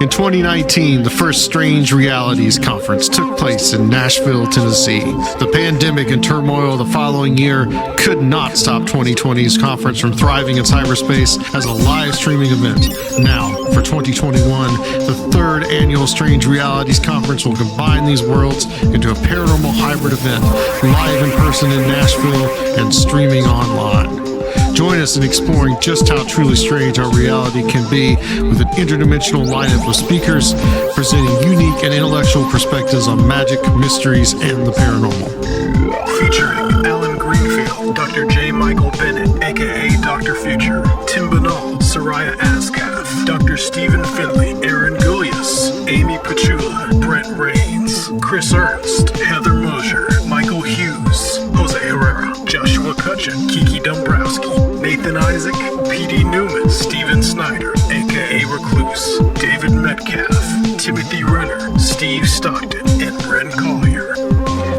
In 2019, the first Strange Realities Conference took place in Nashville, Tennessee. The pandemic and turmoil of the following year could not stop 2020's conference from thriving in cyberspace as a live streaming event. Now, for 2021, the third annual Strange Realities Conference will combine these worlds into a paranormal hybrid event, live in person in Nashville and streaming online. Join us in exploring just how truly strange our reality can be with an interdimensional lineup of speakers presenting unique and intellectual perspectives on magic, mysteries, and the paranormal. Featuring Alan Greenfield, Dr. J. Michael Bennett, a.k.a. Dr. Future, Tim Banal, Seriah Azkath, Dr. Stephen Finley, Aaron Gulyas, Amy Pachula, Brent Rains, Chris Ernst, Heather Mosier, Michael Hughes, Jose Herrera, Joshua Cutchin, Kiki Dombrowski, Nathan Isaac, P.D. Newman, Steven Snyder, a.k.a. Recluse, David Metcalf, Timothy Renner, Steve Stockton, and Ren Collier.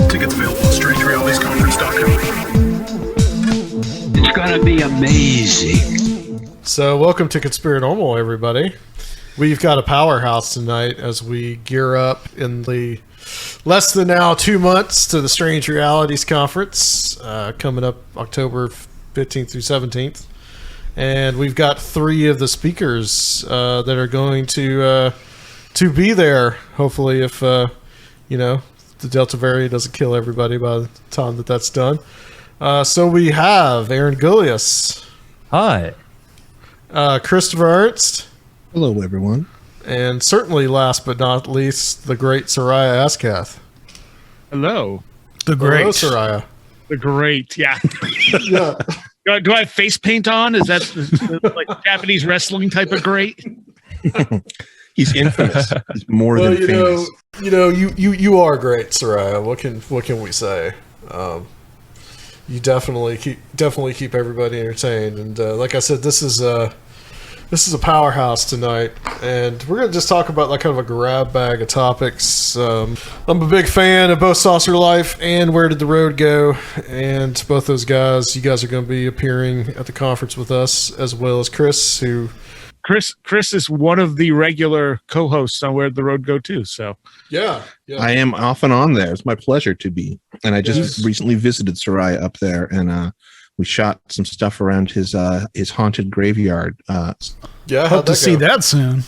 Tickets available at strangerealities.com. It's going to be amazing. So, welcome to Conspirinormal, everybody. We've got a powerhouse tonight as we gear up in the less than now 2 months to the Strange Realities Conference, coming up October 15th through 17th. And we've got three of the speakers that are going to be there, hopefully, if, the Delta variant doesn't kill everybody by the time that that's done. So we have Aaron Gulyas. Hi. Christopher Ernst. Hello, everyone. And certainly last but not least, the great Seriah Azkath. Hello. The great. Hello, Seriah. The great, yeah. Yeah. Do I have face paint on? Is that like Japanese wrestling type of great? He's infamous. He's more than famous. You are great, Seriah. What can we say? You definitely keep everybody entertained, and like I said, this is a powerhouse tonight, and we're gonna just talk about like kind of a grab bag of topics. I'm a big fan of both Saucer Life and Where Did the Road Go, and both those guys. You guys are going to be appearing at the conference with us, as well as Chris, Chris is one of the regular co-hosts on Where Did the Road Go too. So yeah. I am off and on there. It's my pleasure to be, and I just recently visited Seriah up there, and we shot some stuff around his haunted graveyard. Yeah, hope to see that soon.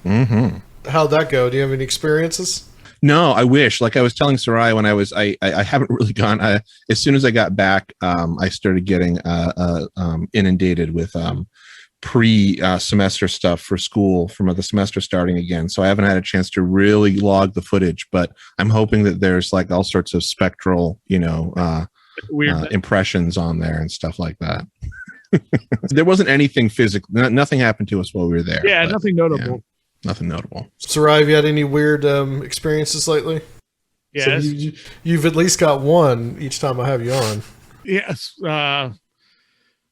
Mm-hmm. How'd that go? Do you have any experiences? No, I wish. Like I was telling Seriah when I haven't really gone. As soon as I got back, I started getting inundated with pre-semester stuff for school from the semester starting again. So I haven't had a chance to really log the footage, but I'm hoping that there's like all sorts of spectral, weird impressions on there and stuff like that. There wasn't anything physical. Nothing happened to us while we were there. Yeah, nothing notable. Yeah, nothing notable. Seriah, have you had any weird experiences lately? Yes. So you've at least got one each time I have you on. Yes.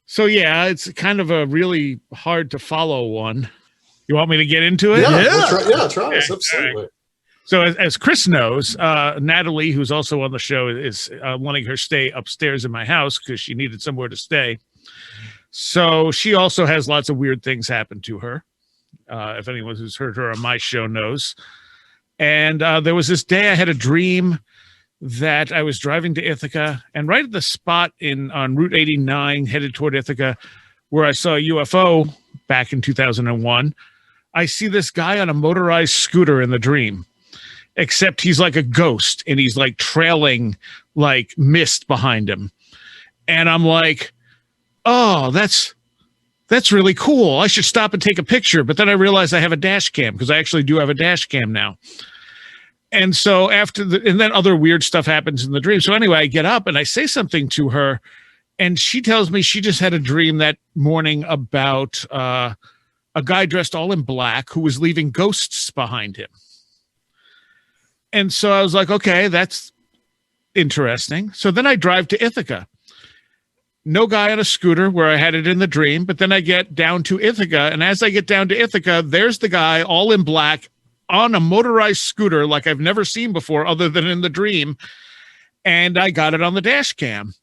So yeah, it's kind of a really hard to follow one. You want me to get into it? Yeah, try us. Absolutely. Right. So as Chris knows, Natalie, who's also on the show, is wanting her stay upstairs in my house because she needed somewhere to stay. So she also has lots of weird things happen to her. If anyone who's heard her on my show knows. And there was this day I had a dream that I was driving to Ithaca, and right at the spot on Route 89 headed toward Ithaca where I saw a UFO back in 2001, I see this guy on a motorized scooter in the dream. Except he's like a ghost and he's like trailing like mist behind him. And I'm like, oh, that's really cool. I should stop and take a picture. But then I realized I have a dash cam because I actually do have a dash cam now. And so and then other weird stuff happens in the dream. So anyway, I get up and I say something to her, and she tells me she just had a dream that morning about a guy dressed all in black who was leaving ghosts behind him. And so I was like, okay, that's interesting. So then I drive to Ithaca. No guy on a scooter where I had it in the dream, but then I get down to Ithaca, and as I get down to Ithaca, there's the guy all in black on a motorized scooter like I've never seen before other than in the dream, and I got it on the dash cam.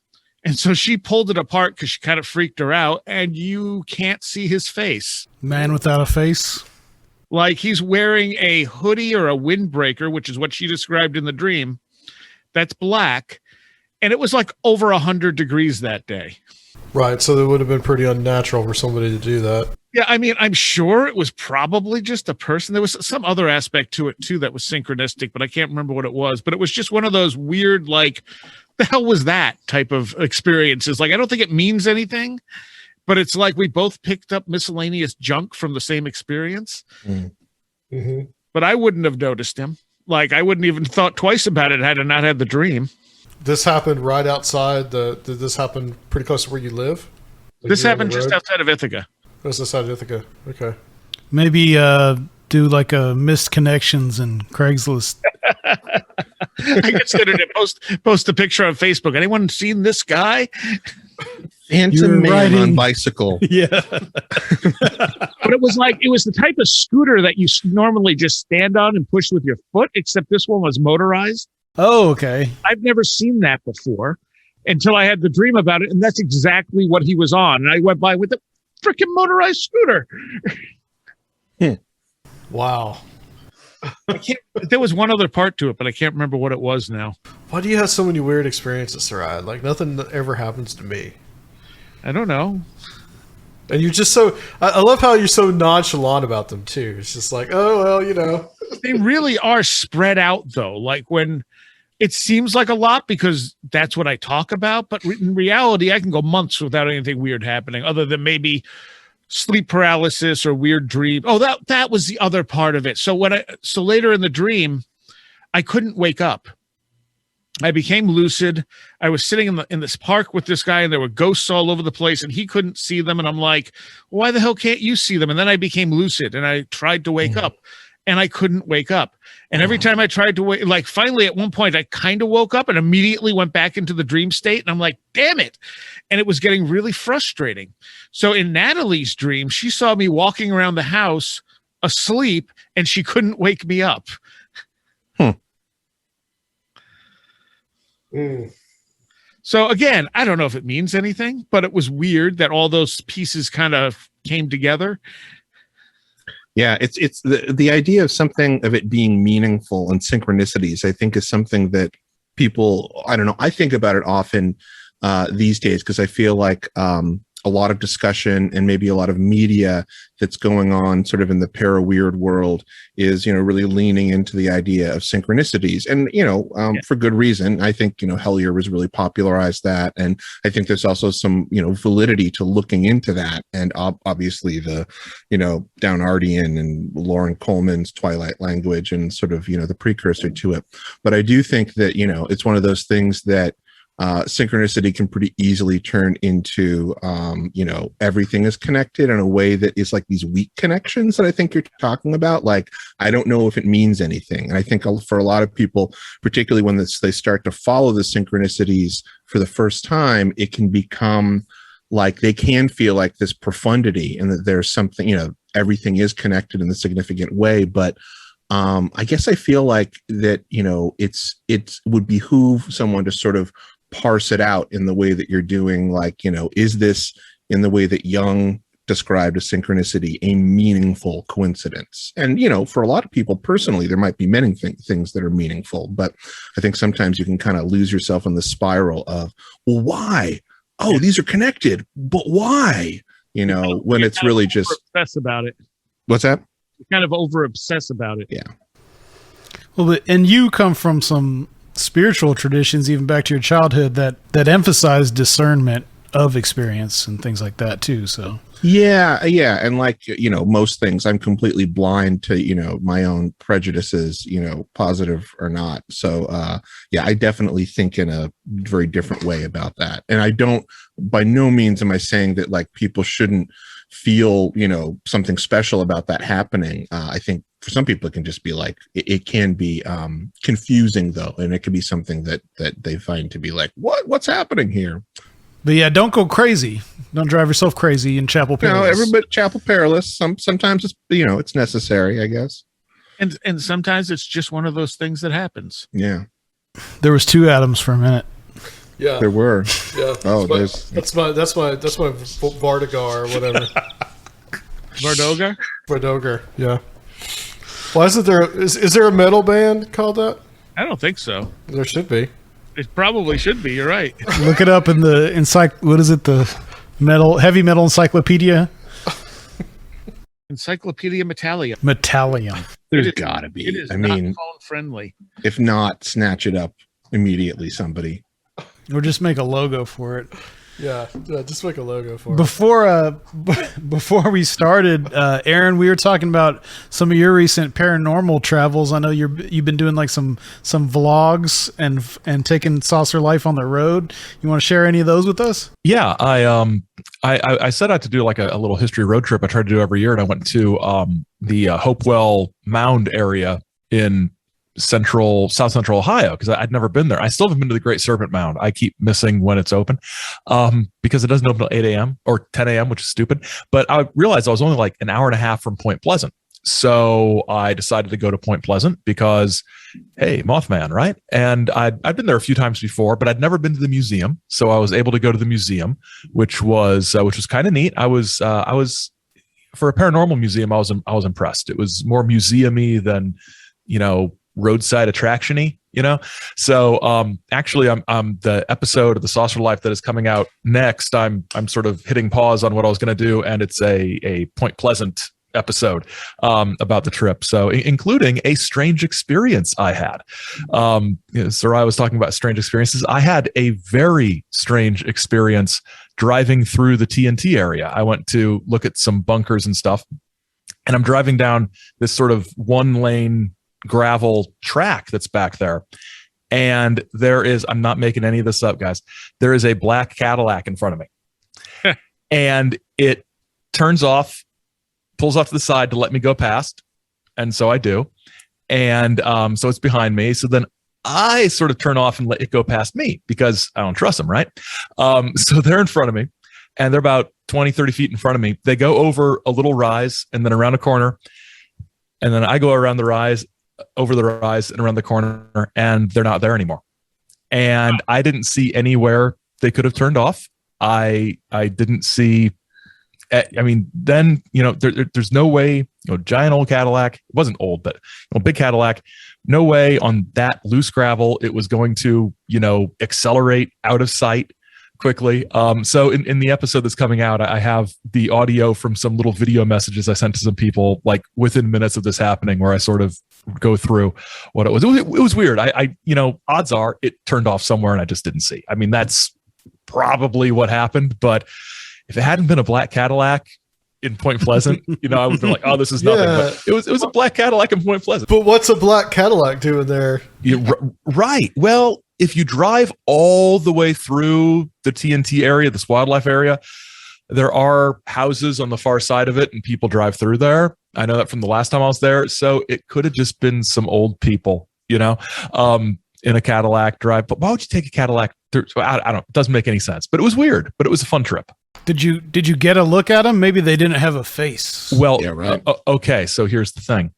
And so she pulled it apart because she kind of freaked her out, and you can't see his face. Man without a face. Like he's wearing a hoodie or a windbreaker, which is what she described in the dream. That's black. And it was like over 100 degrees that day. Right. So it would have been pretty unnatural for somebody to do that. Yeah, I mean, I'm sure it was probably just a person. There was some other aspect to it, too, that was synchronistic, but I can't remember what it was. But it was just one of those weird, like, the hell was that type of experiences? Like, I don't think it means anything, but it's like we both picked up miscellaneous junk from the same experience. Mm-hmm. But I wouldn't have noticed him. Like, I wouldn't even thought twice about it had I not had the dream. This happened right outside did this happen pretty close to where you live? Like this happened just outside of Ithaca. That's outside of Ithaca. Okay. Maybe do like a missed connections and Craigslist. I considered it. Post a picture on Facebook. Anyone seen this guy? Phantom man on bicycle. Yeah. But it was the type of scooter that you normally just stand on and push with your foot, except this one was motorized. Oh, okay. I've never seen that before until I had the dream about it, and that's exactly what he was on. And I went by with a freaking motorized scooter. Wow. There was one other part to it, but I can't remember what it was now. Why do you have so many weird experiences, Seriah? Like, nothing that ever happens to me. I don't know. And you're just so... I love how you're so nonchalant about them, too. It's just like, oh, well, you know. They really are spread out, though. Like, when it seems like a lot because that's what I talk about, but in reality, I can go months without anything weird happening other than maybe sleep paralysis or weird dream. Oh, that was the other part of it. So later in the dream, I couldn't wake up. I became lucid. I was sitting in this park with this guy, and there were ghosts all over the place, and he couldn't see them. And I'm like, why the hell can't you see them? And then I became lucid, and I tried to wake up, and I couldn't wake up. And every time I tried to wake, like finally at one point, I kind of woke up and immediately went back into the dream state. And I'm like, damn it. And it was getting really frustrating. So in Natalie's dream, she saw me walking around the house asleep, and she couldn't wake me up. So again, I don't know if it means anything, but it was weird that all those pieces kind of came together. Yeah, it's the idea of something of it being meaningful and synchronicities, I think, is something that people, I don't know, I think about it often these days because I feel like a lot of discussion and maybe a lot of media that's going on sort of in the para-weird world is, you know, really leaning into the idea of synchronicities. And, you know, for good reason. I think, you know, Hellier was really popularized that. And I think there's also some, you know, validity to looking into that. And obviously the, you know, Downardian and Lauren Coleman's Twilight Language and sort of, you know, the precursor to it. But I do think that, you know, it's one of those things that synchronicity can pretty easily turn into, you know, everything is connected in a way that is like these weak connections that I think you're talking about. Like, I don't know if it means anything. And I think for a lot of people, particularly when they start to follow the synchronicities for the first time, it can become like they can feel like this profundity and that there's something, you know, everything is connected in a significant way. But I guess I feel like that, you know, it would behoove someone to sort of parse it out in the way that you're doing. Like, you know, is this, in the way that Jung described a synchronicity, a meaningful coincidence? And, you know, for a lot of people personally, there might be many things that are meaningful, but I think sometimes you can kind of lose yourself in the spiral of, well, why? Oh, these are connected, but why? You know, when it's really just obsess about it. What's that? Kind of over obsess about it. Yeah. Well, and you come from some spiritual traditions, even back to your childhood, that emphasize discernment of experience and things like that too. So yeah, and like, you know, most things, I'm completely blind to, you know, my own prejudices, you know, positive or not. So yeah, I definitely think in a very different way about that. And I don't, by no means am I saying that like people shouldn't feel, you know, something special about that happening. I think for some people it can just be like, it can be confusing though, and it can be something that they find to be like, what's happening here? But yeah, don't go crazy. Don't drive yourself crazy in Chapel Perilous. No, everybody Chapel Perilous. Sometimes it's, you know, it's necessary, I guess. And sometimes it's just one of those things that happens. Yeah. There was two Adams for a minute. Yeah, there were. Yeah. Oh, that's my Vardagar or whatever. Vardogar? Vardogar. Yeah. Why isn't there? Is there a metal band called that? I don't think so. There should be. It probably should be. You're right. Look it up in the what is it? The heavy metal encyclopedia. Encyclopedia Metallica. Metallium. There's got to be. It is I not mean, phone friendly. if not, snatch it up immediately, somebody. Or just make a logo for it. Yeah, just make a logo for it. Before we started, Aaron, we were talking about some of your recent paranormal travels. I know you've been doing like some vlogs and taking Saucer Life on the road. You want to share any of those with us? Yeah, I set out to do like a little history road trip. I try to do every year, and I went to the Hopewell Mound area in South Central Ohio, because I'd never been there. I still haven't been to the Great Serpent Mound. I keep missing when it's open because it doesn't open till 8 a.m. or 10 a.m., which is stupid. But I realized I was only like an hour and a half from Point Pleasant. So I decided to go to Point Pleasant because, hey, Mothman, right? And I'd been there a few times before, but I'd never been to the museum. So I was able to go to the museum, which was kind of neat. I was for a paranormal museum, I was impressed. It was more museum-y than, roadside attraction-y, So actually I'm the episode of the Saucer Life that is coming out next. I'm sort of hitting pause on what I was going to do, and it's a Point Pleasant episode about the trip, so including a strange experience I had. Seriah was talking about strange experiences. I had a very strange experience driving through the TNT area. I went to look at some bunkers and stuff, and I'm driving down this sort of one-lane gravel track that's back there, and there is, I'm not making any of this up, guys, there is a black Cadillac in front of me. And it pulls off to the side to let me go past, and so I do, and so it's behind me, so then I sort of turn off and let it go past me because I don't trust them, right? So they're in front of me, and they're about 20-30 feet in front of me. They go over a little rise and then around a corner, and then I go around the rise, over the rise and around the corner, and they're not there anymore. And I didn't see anywhere they could have turned off. I didn't see, I mean, then, there's no way, giant old Cadillac, it wasn't old, but big Cadillac, no way on that loose gravel it was going to, accelerate out of sight quickly. So in the episode that's coming out, I have the audio from some little video messages I sent to some people like within minutes of this happening, where I sort of go through what it was. It was weird. I odds are it turned off somewhere and I just didn't see. I mean, that's probably what happened, but if it hadn't been a black Cadillac in Point Pleasant, I would be like, oh, this is nothing. Yeah. But it was a black Cadillac in Point Pleasant. But what's a black Cadillac doing there? Right. Well, if you drive all the way through the TNT area, this wildlife area, there are houses on the far side of it, and people drive through there. I know that from the last time I was there. So it could have just been some old people, in a Cadillac drive. But why would you take a Cadillac through? I don't know. It doesn't make any sense. But it was weird. But it was a fun trip. Did you get a look at them? Maybe they didn't have a face. Well, Yeah, right. Okay. So here's the thing.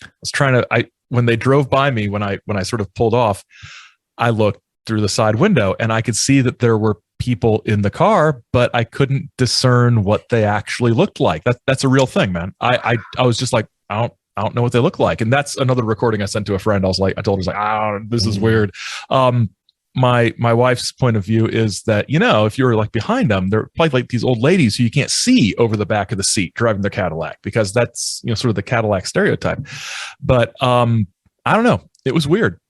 I was trying to. When they drove by me, when I sort of pulled off, I looked through the side window and I could see that there were people in the car, but I couldn't discern what they actually looked like. That's a real thing, man. I was just like, I don't know what they look like. And that's another recording I sent to a friend. I told her, this is weird. My wife's point of view is that, if you're like behind them, they're probably like these old ladies who you can't see over the back of the seat driving their Cadillac, because that's, sort of the Cadillac stereotype. But I don't know. It was weird.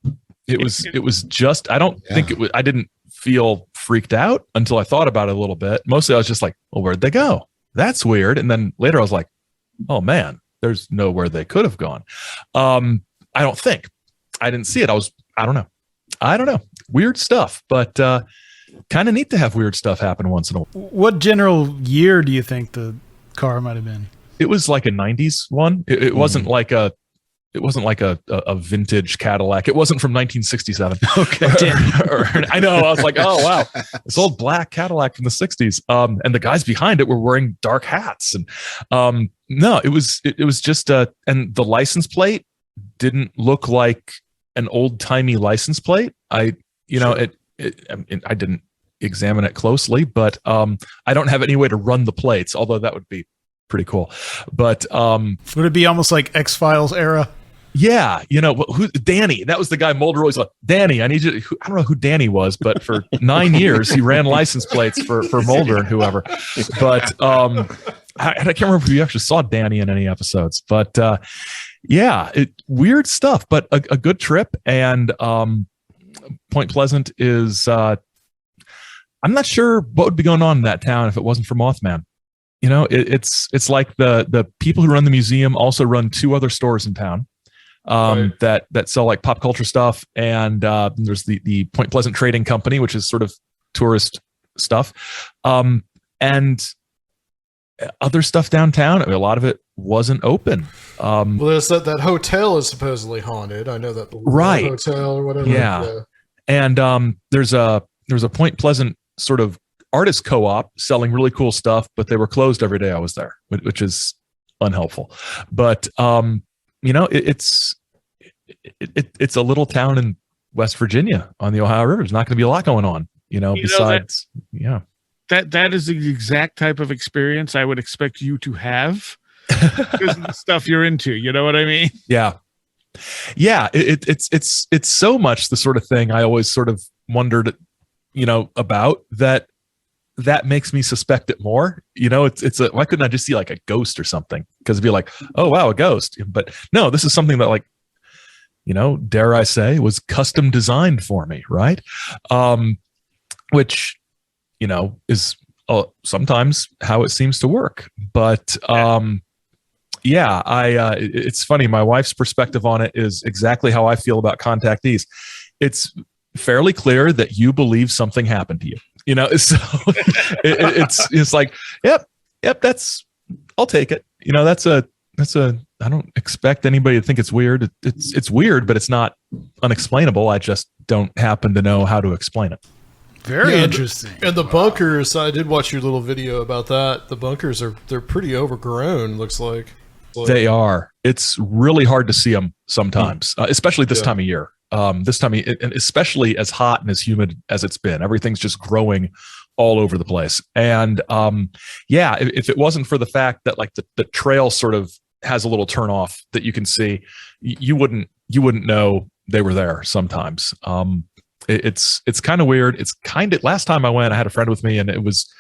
It was just, I don't think it was, I didn't feel freaked out until I thought about it a little bit. Mostly I was just like, well, where'd they go? That's weird. And then later I was like, oh man, there's nowhere they could have gone. I don't think. I didn't see it. I don't know. Weird stuff, but kind of neat to have weird stuff happen once in a while. What general year do you think the car might have been? It was like a 90s one. It wasn't like a vintage Cadillac. It wasn't from 1967. Okay. I know. I was like, oh wow, this old black Cadillac from the 60s. And the guys behind it were wearing dark hats. And no, it was just and the license plate didn't look like an old timey license plate. I didn't examine it closely, but I don't have any way to run the plates, although that would be pretty cool. But would it be almost like X-Files era? Yeah, who Danny? That was the guy Mulder always like. Danny, I need you. I don't know who Danny was, but for 9 years he ran license plates for Mulder and whoever. But I can't remember if you actually saw Danny in any episodes. But weird stuff, but a good trip. And Point Pleasant is. I'm not sure what would be going on in that town if it wasn't for Mothman. It's like the people who run the museum also run 2 other stores in town that sell like pop culture stuff, and there's the Point Pleasant Trading Company, which is sort of tourist stuff, and other stuff downtown. I mean, a lot of it wasn't open. Well, there's that hotel is supposedly haunted. I know that hotel or whatever. Yeah. And there's a Point Pleasant sort of artist co-op selling really cool stuff, but they were closed every day I was there, which is unhelpful. But it's a little town in West Virginia on the Ohio River. There's not going to be a lot going on, besides that is the exact type of experience I would expect you to have because of the stuff you're into. You know what I mean? Yeah. It's so much the sort of thing I always sort of wondered, about that makes me suspect it more. Why couldn't I just see like a ghost or something? Because it'd be like, oh wow, a ghost. But no, this is something that like, dare I say, was custom designed for me, right? Which, is sometimes how it seems to work. But it's funny. My wife's perspective on it is exactly how I feel about contactees. It's fairly clear that you believe something happened to you. So it's like, yep, I'll take it. That's a, I don't expect anybody to think it's weird. It's weird, but it's not unexplainable. I just don't happen to know how to explain it. Very interesting. And the bunkers, I did watch your little video about that. The bunkers they're pretty overgrown, looks like. They are. It's really hard to see them sometimes, especially this time of year. And especially as hot and as humid as it's been, everything's just growing all over the place. And if it wasn't for the fact that like the trail sort of has a little turn off that you can see, you wouldn't know they were there sometimes. It's kind of weird. It's last time I went, I had a friend with me, and it was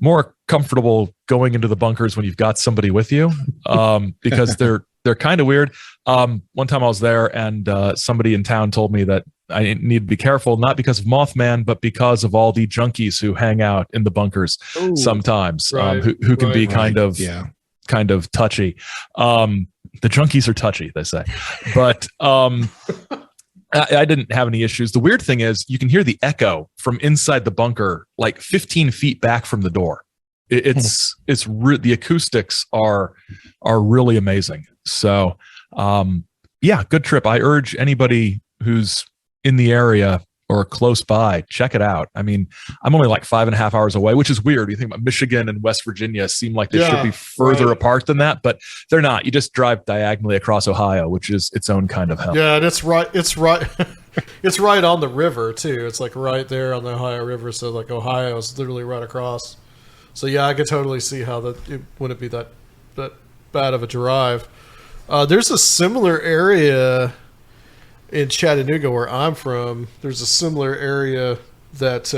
more comfortable going into the bunkers when you've got somebody with you, because they're kind of weird. One time I was there, and somebody in town told me that I need to be careful, not because of Mothman, but because of all the junkies who hang out in the bunkers sometimes, who can be kind of touchy. The junkies are touchy, they say, but I didn't have any issues. The weird thing is you can hear the echo from inside the bunker, like 15 feet back from the door. The acoustics are really amazing. So, good trip. I urge anybody who's in the area or close by, check it out. I mean, I'm only like 5.5 hours away, which is weird. You think about Michigan and West Virginia seem like they should be further apart than that, but they're not. You just drive diagonally across Ohio, which is its own kind of hell. Yeah, and it's right. It's right on the river too. It's like right there on the Ohio River. So like Ohio is literally right across. So yeah, I could totally see how it wouldn't be that bad of a drive. There's a similar area in Chattanooga where I'm from. There's a similar area that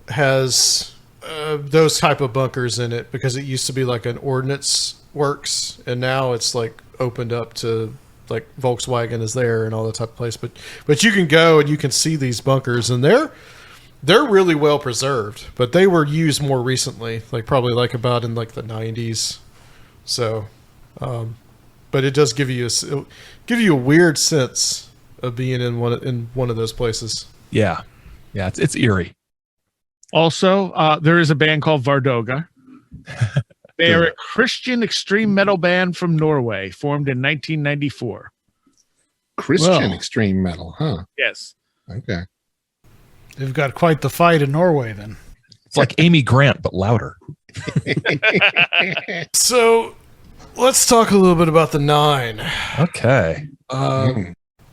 has those type of bunkers in it, because it used to be like an ordnance works, and now it's like opened up to like Volkswagen is there and all that type of place. But you can go and you can see these bunkers, and they're really well preserved, but they were used more recently, like probably like about in like the 90s. So, but it does give you a weird sense of being in one of those places. Yeah, it's eerie. Also, there is a band called Vardoga. They are a Christian extreme metal band from Norway, formed in 1994. Christian extreme metal, huh? Yes. Okay. They've got quite the fight in Norway then. It's like Amy Grant, but louder. So let's talk a little bit about the Nine. Okay.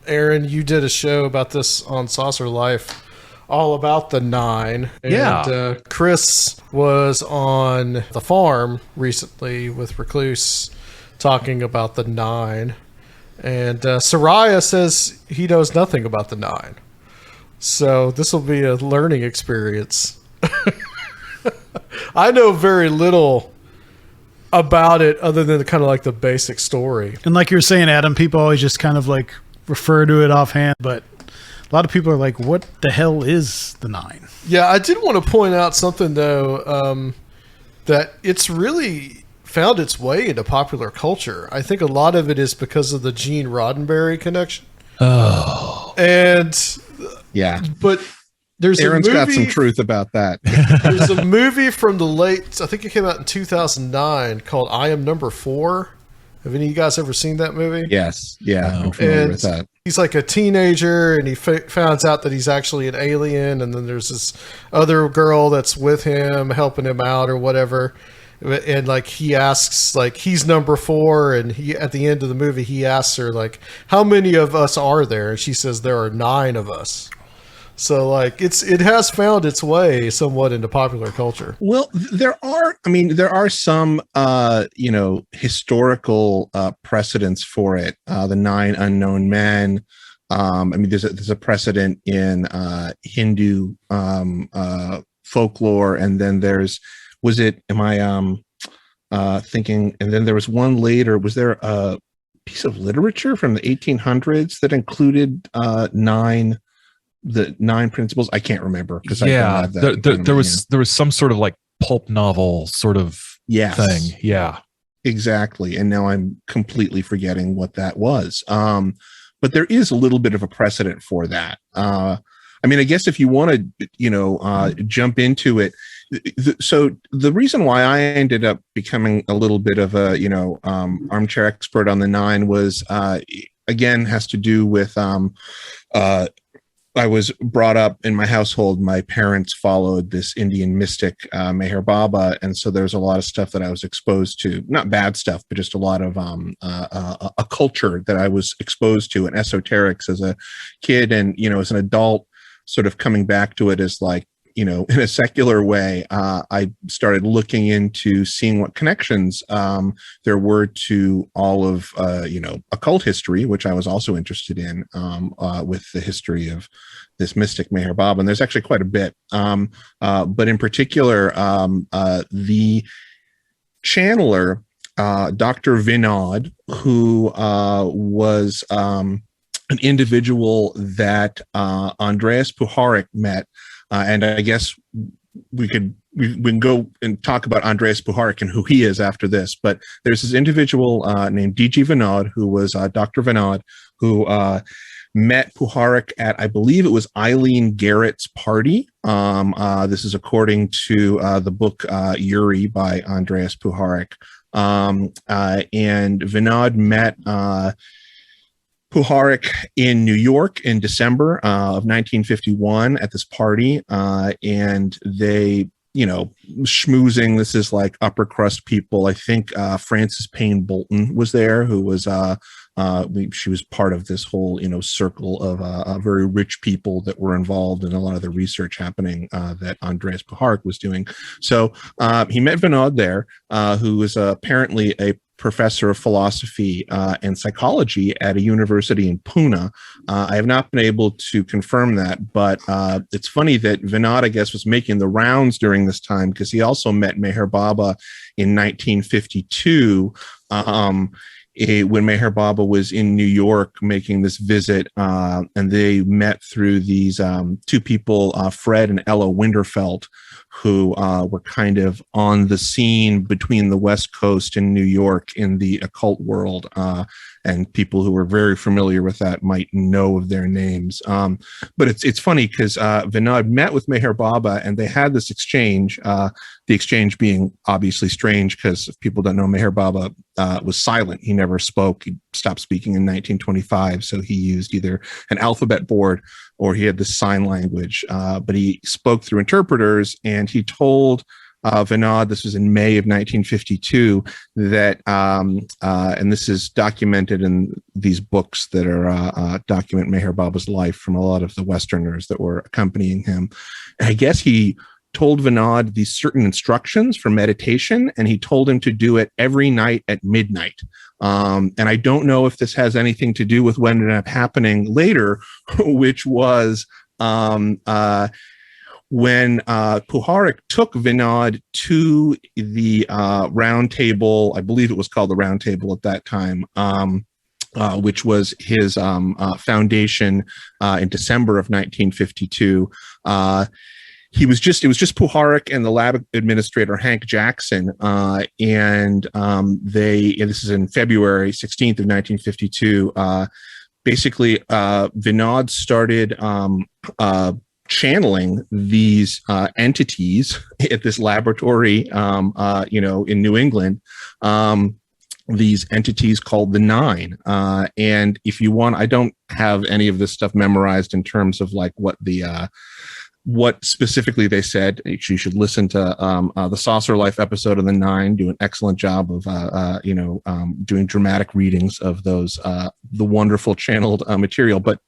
Aaron, you did a show about this on Saucer Life, all about the Nine. And Chris was on the farm recently with Recluse talking about the Nine. And Seriah says he knows nothing about the 9. So this will be a learning experience. I know very little about it other than kind of like the basic story. And like you were saying, Adam, people always just kind of like refer to it offhand, but a lot of people are like, what the hell is the 9? Yeah, I did want to point out something, though, that it's really found its way into popular culture. I think a lot of it is because of the Gene Roddenberry connection. Oh. And yeah, but there's Aaron's a movie, got some truth about that. There's a movie from the late, I think it came out in 2009 called I Am Number 4. Have any of you guys ever seen that movie? Yes. Yeah, I'm familiar with that. He's like a teenager, and he finds out that he's actually an alien, and then there's this other girl that's with him, helping him out or whatever. And like he asks, like he's number 4, and he at the end of the movie he asks her like, "How many of us are there?" And she says there are 9 of us. So like it has found its way somewhat into popular culture. Well, there are some historical precedents for it. The 9 unknown men. There's a precedent in Hindu folklore, and then thinking, and then there was one later. Was there a piece of literature from the 1800s that included 9? The 9 principles? I can't remember because there was some sort of like pulp novel sort of thing. Yeah, exactly. And now I'm completely forgetting what that was. But there is a little bit of a precedent for that. I guess if you want to, jump into it. So the reason why I ended up becoming a little bit of a, armchair expert on the 9 was, again, has to do with, I was brought up in my household. My parents followed this Indian mystic, Meher Baba. And so there's a lot of stuff that I was exposed to, not bad stuff, but just a lot of a culture that I was exposed to, and esoterics as a kid. And, as an adult, sort of coming back to it as like, in a secular way, I started looking into seeing what connections there were to all of, occult history, which I was also interested in, with the history of this mystic Meher Baba. And there's actually quite a bit. But in particular, the channeler, Dr. Vinod, who was an individual that Andreas Puharich met. And I guess we can go and talk about Andreas Puharich and who he is after this. But there's this individual named D.G. Vinod, who was Dr. Vinod, who met Puharich at, I believe it was Eileen Garrett's party. This is according to the book Yuri by Andreas Puharich. And Vinod met Puharich in New York in December of 1951 at this party, and they, schmoozing. This is like upper crust people. I think Frances Payne Bolton was there, who was she was part of this whole circle of very rich people that were involved in a lot of the research happening that Andreas Puharich was doing. So he met Vinod there, who was apparently a professor of philosophy and psychology at a university in Pune. I have not been able to confirm that, but it's funny that Vinod, I guess, was making the rounds during this time, because he also met Meher Baba in 1952 when Meher Baba was in New York making this visit, and they met through these 2 people, Fred and Ella Winterfeld, who were kind of on the scene between the West Coast and New York in the occult world. And people who were very familiar with that might know of their names. But it's funny because Vinod met with Meher Baba, and they had this exchange, the exchange being obviously strange because if people don't know, Meher Baba was silent. He never spoke. He stopped speaking in 1925. So he used either an alphabet board or he had the sign language, but he spoke through interpreters, and he told Vinod, this was in May of 1952, that, and this is documented in these books that are document Meher Baba's life from a lot of the Westerners that were accompanying him. And I guess he told Vinod these certain instructions for meditation, and he told him to do it every night at midnight. And I don't know if this has anything to do with what ended up happening later, which was when Puharich took Vinod to the round table. I believe it was called the round table at that time. Which was his foundation in December of 1952. It was just Puharich and the lab administrator Hank Jackson, and this is in February 16th of 1952. Basically, Vinod started channeling these entities at this laboratory, in New England. These entities called the Nine. And if you want, I don't have any of this stuff memorized in terms of like what specifically they said. You should listen to the Saucer Life episode of the Nine. Do an excellent job of doing dramatic readings of those the wonderful channeled material. But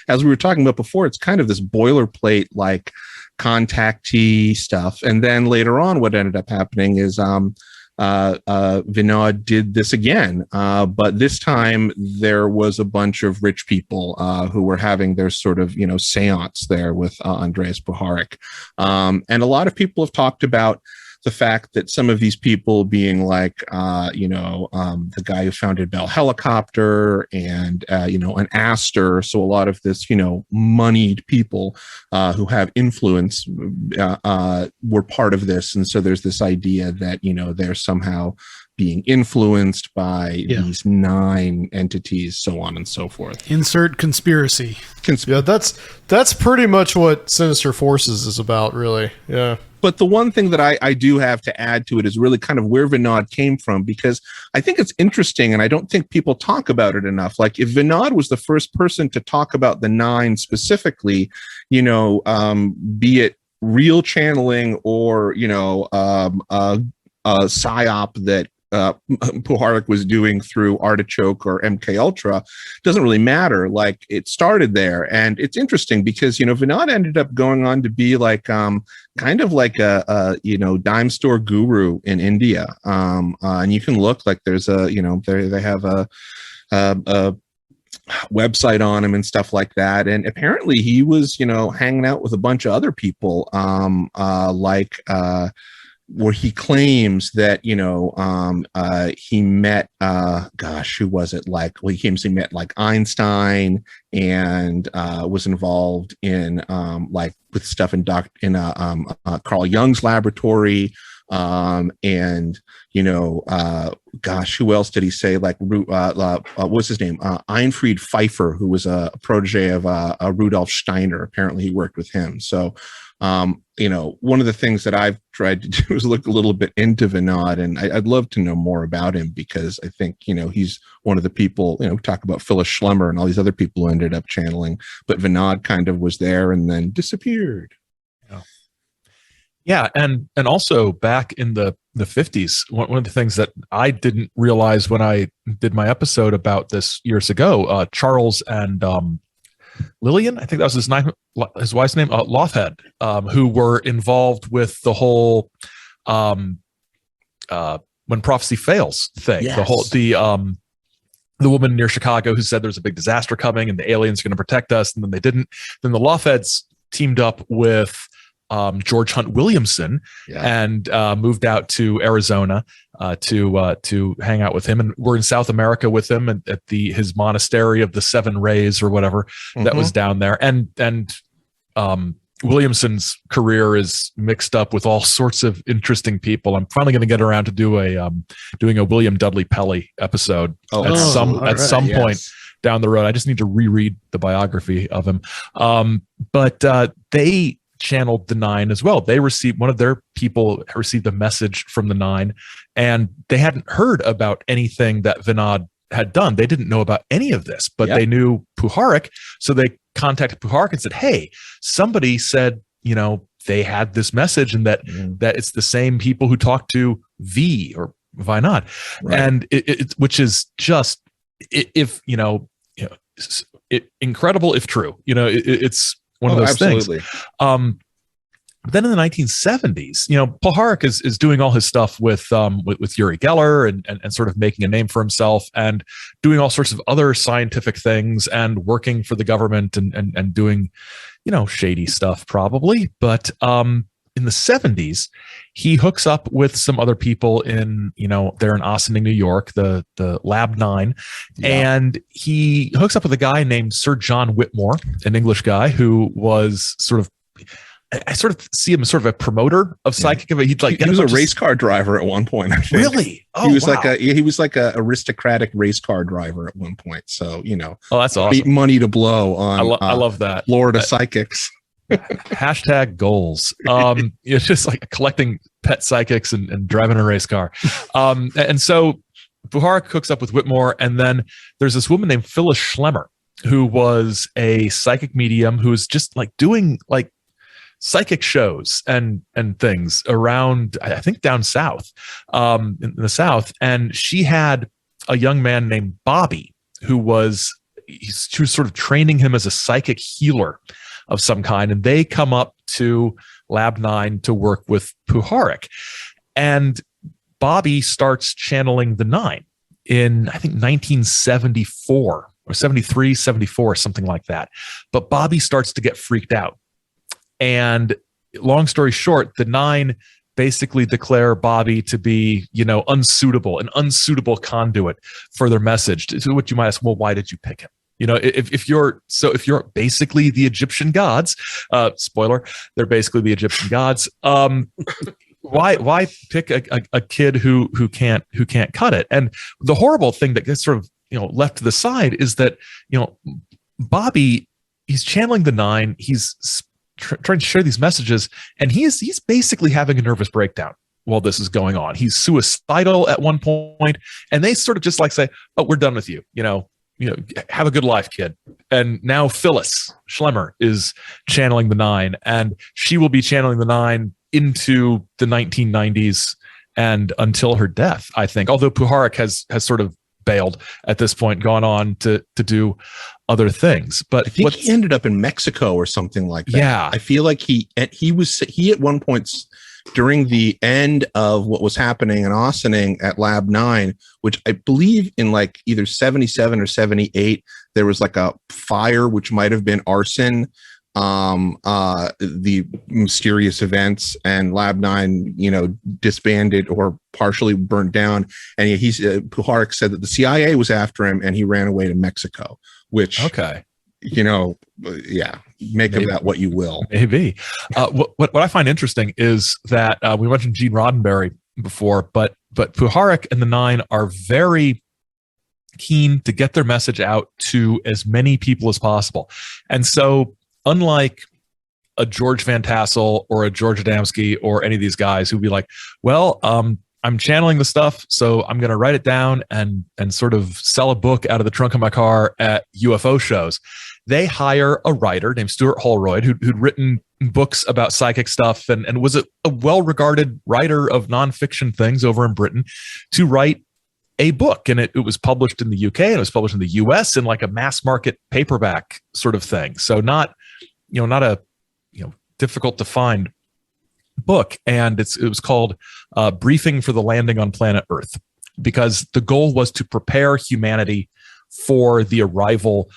as we were talking about before, it's kind of this boilerplate like contactee stuff. And then later on, what ended up happening is Vinod did this again, but this time there was a bunch of rich people who were having their sort of seance there with Andreas Puharich, and a lot of people have talked about the fact that some of these people being like the guy who founded Bell Helicopter and an Astor, so a lot of this moneyed people who have influence were part of this, and so there's this idea that they're somehow being influenced by these nine entities, so on and so forth. Insert conspiracy. Yeah, that's pretty much what Sinister Forces is about, really. Yeah. But the one thing that I do have to add to it is really kind of where Vinod came from, because I think it's interesting, and I don't think people talk about it enough. Like, if Vinod was the first person to talk about the nine specifically, be it real channeling or, a psyop that Puharich was doing through Artichoke or MK Ultra, doesn't really matter. Like, it started there, and it's interesting because Vinod ended up going on to be like kind of like a dime store guru in India, and you can look like there's a they have a website on him and stuff like that, and apparently he was hanging out with a bunch of other people where he claims that he met who was it, like, well, he claims he met like Einstein and was involved in with stuff in Carl Jung's laboratory, and who else did he say, like what's his name, Einfried Pfeiffer, who was a protege of Rudolf Steiner. Apparently he worked with him. So one of the things that I've tried to do is look a little bit into Vinod, and I'd love to know more about him, because I think, he's one of the people, talk about Phyllis Schlemmer and all these other people who ended up channeling, but Vinod kind of was there and then disappeared. Yeah. And also back in the 50s, one of the things that I didn't realize when I did my episode about this years ago, Charles and Lillian, I think that was his wife's name, Lothhead, who were involved with the whole when prophecy fails thing. Yes. The woman near Chicago who said there's a big disaster coming and the aliens are going to protect us, and then they didn't. Then the Lothheads teamed up with George Hunt Williamson and moved out to Arizona to hang out with him, and we're in South America with him at his monastery of the Seven Rays or whatever that was down there. And Williamson's career is mixed up with all sorts of interesting people. I'm finally going to get around to doing a William Dudley Pelley episode at some point down the road. I just need to reread the biography of him. But they channeled the Nine as well. They received, one of their people received a message from the Nine, and they hadn't heard about anything that Vinod had done. They didn't know about any of this, but they knew Puharich. So they contacted Puharich and said, hey, somebody said, they had this message, and that it's the same people who talked to V or Vinod. Right. And it which is just, incredible if true. It's one of those things. But then in the 1970s, Puharich is doing all his stuff with Uri Geller and sort of making a name for himself and doing all sorts of other scientific things and working for the government and doing, shady stuff probably. But in the 70s, he hooks up with some other people in, they're in Ossining, New York, the Lab 9. Yeah. And he hooks up with a guy named Sir John Whitmore, an English guy who was I sort of see him as sort of a promoter of psychic. Yeah. He was a race car driver at one point. I think. Really? Oh, he was like a aristocratic race car driver at one point. So, oh, that's awesome. Money to blow on. I love that. Florida psychics. Hashtag goals. It's just like collecting pet psychics and driving a race car. And so Puharich hooks up with Whitmore, and then there's this woman named Phyllis Schlemmer, who was a psychic medium who was just like doing like psychic shows and things around, I think down south, in the South. And she had a young man named Bobby she was sort of training him as a psychic healer of some kind. And they come up to Lab 9 to work with Puharich. And Bobby starts channeling the 9 in, I think, 1974 or 73, 74, something like that. But Bobby starts to get freaked out. And long story short, the 9 basically declare Bobby to be, an unsuitable conduit for their message. To which you might ask, well, why did you pick him? If you're basically the Egyptian gods, spoiler, they're basically the Egyptian gods. Why pick a kid who can't cut it? And the horrible thing that gets sort of left to the side is that Bobby, he's channeling the 9. He's trying to share these messages, and he's basically having a nervous breakdown while this is going on. He's suicidal at one point, and they sort of just like say, "Oh, we're done with you. Have a good life, kid." And now Phyllis Schlemmer is channeling the 9, and she will be channeling the 9 into the 1990s and until her death, I think. Although Puharich has sort of bailed at this point, gone on to do other things. But I think he ended up in Mexico or something like that. Yeah, I feel like he at one point during the end of what was happening in Ossining at Lab 9, which I believe in like either 77 or 78, there was like a fire, which might have been arson, the mysterious events, and Lab 9, disbanded or partially burned down. And Puharich said that the CIA was after him and he ran away to Mexico, which, okay, make of that what you will. Maybe. What I find interesting is that we mentioned Gene Roddenberry before, but Puharich and the 9 are very keen to get their message out to as many people as possible. And so, unlike a George Van Tassel or a George Adamski or any of these guys who'd be like, well, I'm channeling the stuff, so I'm going to write it down and sort of sell a book out of the trunk of my car at UFO shows. They hire a writer named Stuart Holroyd who'd written books about psychic stuff and was a well-regarded writer of nonfiction things over in Britain to write a book. And it was published in the UK and it was published in the US in like a mass market paperback sort of thing. So not a difficult to find book. And it was called Briefing for the Landing on Planet Earth, because the goal was to prepare humanity for the arrival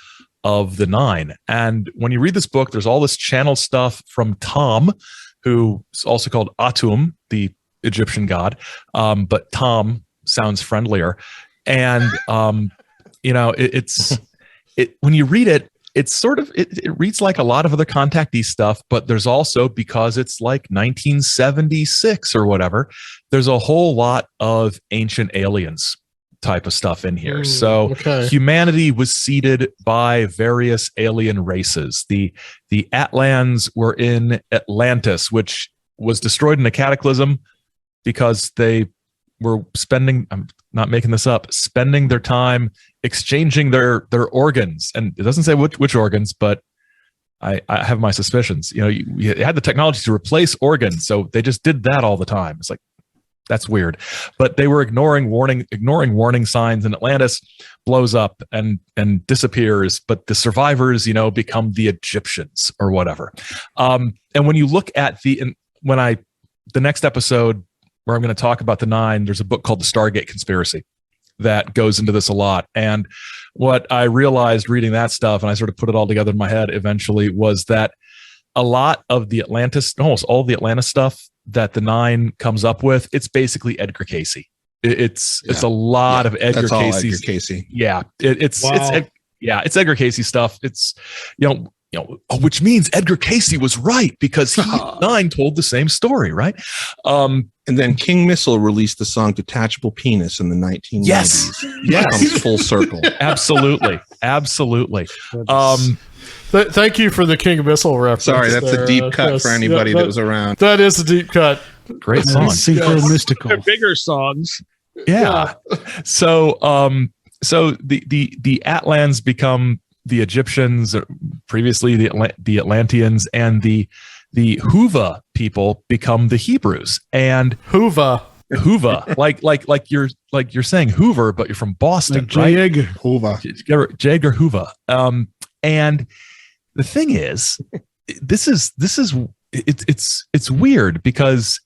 of the 9. And when you read this book, there's all this channel stuff from Tom, who is also called Atum, the Egyptian god. But Tom sounds friendlier. And, when you read it, it's sort of, it reads like a lot of other contactee stuff, but there's also, because it's like 1976 or whatever, there's a whole lot of ancient aliens type of stuff in here. Humanity was seeded by various alien races. The Atlans were in Atlantis, which was destroyed in a cataclysm because they were spending, I'm not making this up, spending their time exchanging their organs. And it doesn't say which organs, but I have my suspicions. You had the technology to replace organs, so they just did that all the time. It's like, That's weird. But they were ignoring warning signs, and Atlantis blows up and disappears. But the survivors, become the Egyptians or whatever. And when you look at the next episode where I'm going to talk about the Nine, there's a book called The Stargate Conspiracy that goes into this a lot. And what I realized reading that stuff, and I sort of put it all together in my head eventually, was that a lot of the almost all of the Atlantis stuff that the Nine comes up with, it's basically Edgar Casey. It's a lot of Edgar Casey. Yeah, it's Edgar Casey stuff. It's which means Edgar Casey was right because Nine told the same story, right? And then King Missile released the song "Detachable Penis" in the 1990s. Yes, comes full circle. Absolutely. Thank you for the King Missile reference. Sorry, that's a deep cut for anybody that was around. That is a deep cut. Great song. Synchronicities. They're bigger songs. Yeah. So the Atlans become the Egyptians, previously the Atlanteans, and the Huva people become the Hebrews. And Huva, like you're saying Hoover, but you're from Boston, like right? Hoover. Hoover. And the thing is, it's weird because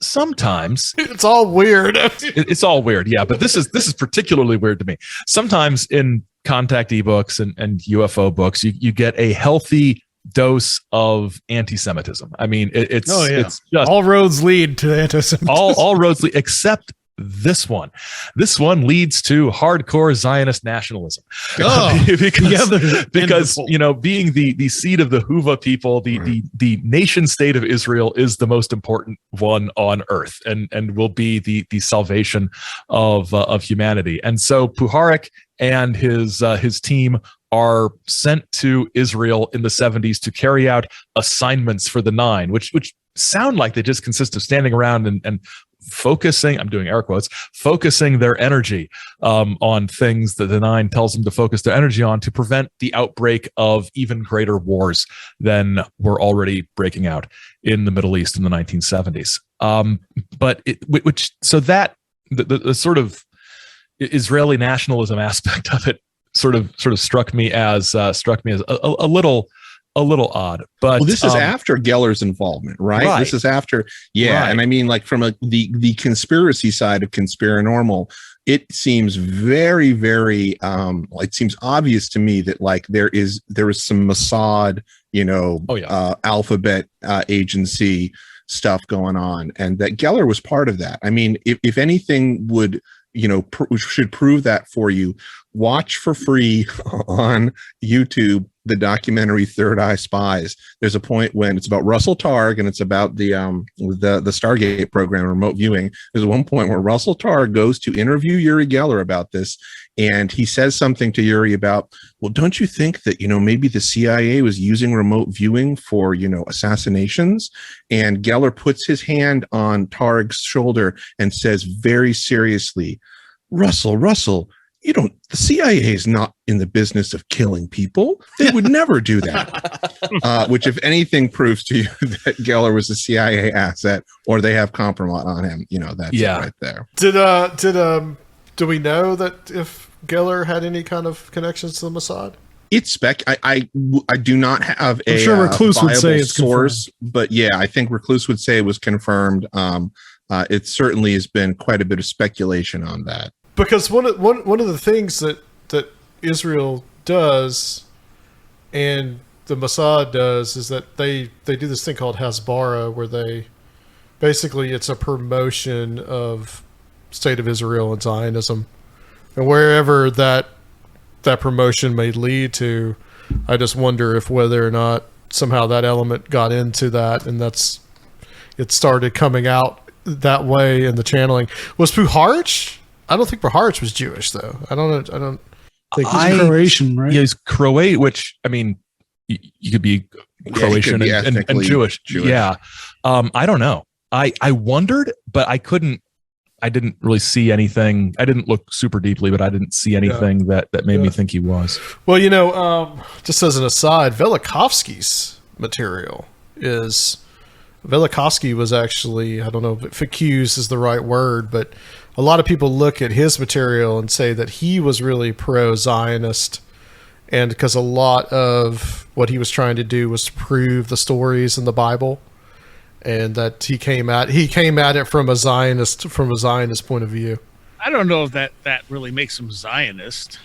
sometimes it's all weird. It's all weird, yeah. But this is particularly weird to me. Sometimes in contactee books and UFO books, you get a healthy dose of anti-Semitism. I mean, it's just all roads lead to anti-Semitism. All roads lead, except this one. This one leads to hardcore Zionist nationalism. because being the seed of the Huva people, the nation state of Israel is the most important one on earth, and will be the salvation of humanity. And so Puharich and his team are sent to Israel in the 70s to carry out assignments for the Nine, which sound like they just consist of standing around and focusing, I'm doing air quotes, focusing their energy on things that the Nine tells them to focus their energy on to prevent the outbreak of even greater wars than were already breaking out in the Middle East in the 1970s. The sort of Israeli nationalism aspect of it sort of struck me as a little odd. But this is after Geller's involvement, right? This is after, right. And I mean, like from the conspiracy side of Conspirinormal, it seems very, very it seems obvious to me that like there is some Mossad, alphabet agency stuff going on, and that Geller was part of that. I mean, if anything would should prove that for you, watch for free on YouTube the documentary Third Eye Spies. There's a point when it's about Russell Targ and it's about the Stargate program, remote viewing. There's one point where Russell Targ goes to interview Uri Geller about this, and he says something to Uri about, well, don't you think that maybe the CIA was using remote viewing for assassinations? And Geller puts his hand on Targ's shoulder and says very seriously, Russell, the CIA is not in the business of killing people. They would never do that. Which, if anything, proves to you that Geller was a CIA asset, or they have compromise on him. That's it right there. Do we know that if Geller had any kind of connections to the Mossad? It's I do not have a sure Recluse would say it's source, but yeah, I think Recluse would say it was confirmed. It certainly has been quite a bit of speculation on that. Because one of the things that Israel does and the Mossad does is that they do this thing called Hasbara, where they basically, it's a promotion of State of Israel and Zionism, and wherever that promotion may lead to, I just wonder if whether or not somehow that element got into that, and it started coming out that way in the channeling. Was Puharich? I don't think Puharich was Jewish, though. I don't think he's Croatian, right? Yeah, he's Croatian, which, I mean, you could be Croatian and Jewish. Yeah. I don't know. I wondered, but I didn't really see anything. I didn't look super deeply, but I didn't see anything that made me think he was. Well, just as an aside, Velikovsky's material is Velikovsky was actually, I don't know if accused is the right word, but a lot of people look at his material and say that he was really pro-Zionist, and because a lot of what he was trying to do was to prove the stories in the Bible, and that he came at it from a Zionist point of view. I don't know if that really makes him Zionist.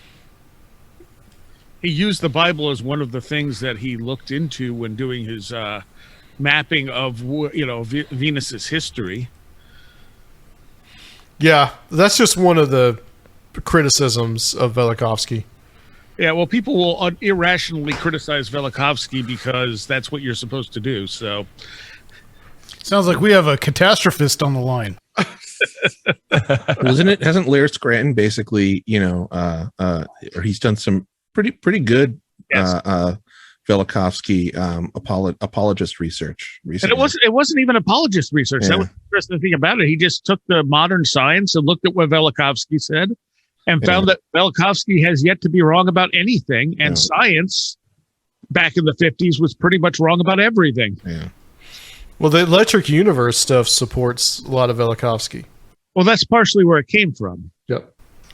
He used the Bible as one of the things that he looked into when doing his mapping of Venus's history. Yeah, that's just one of the criticisms of Velikovsky. Yeah, well, people will irrationally criticize Velikovsky because that's what you're supposed to do. So, sounds like we have a catastrophist on the line. Hasn't Laird Scranton basically, or he's done some pretty good Velikovsky apologist research recently. And it wasn't even apologist research. Yeah. That was the interesting thing about it. He just took the modern science and looked at what Velikovsky said and found that Velikovsky has yet to be wrong about anything. And science back in the 50s was pretty much wrong about everything. Yeah. Well, the electric universe stuff supports a lot of Velikovsky. Well, that's partially where it came from. Yep.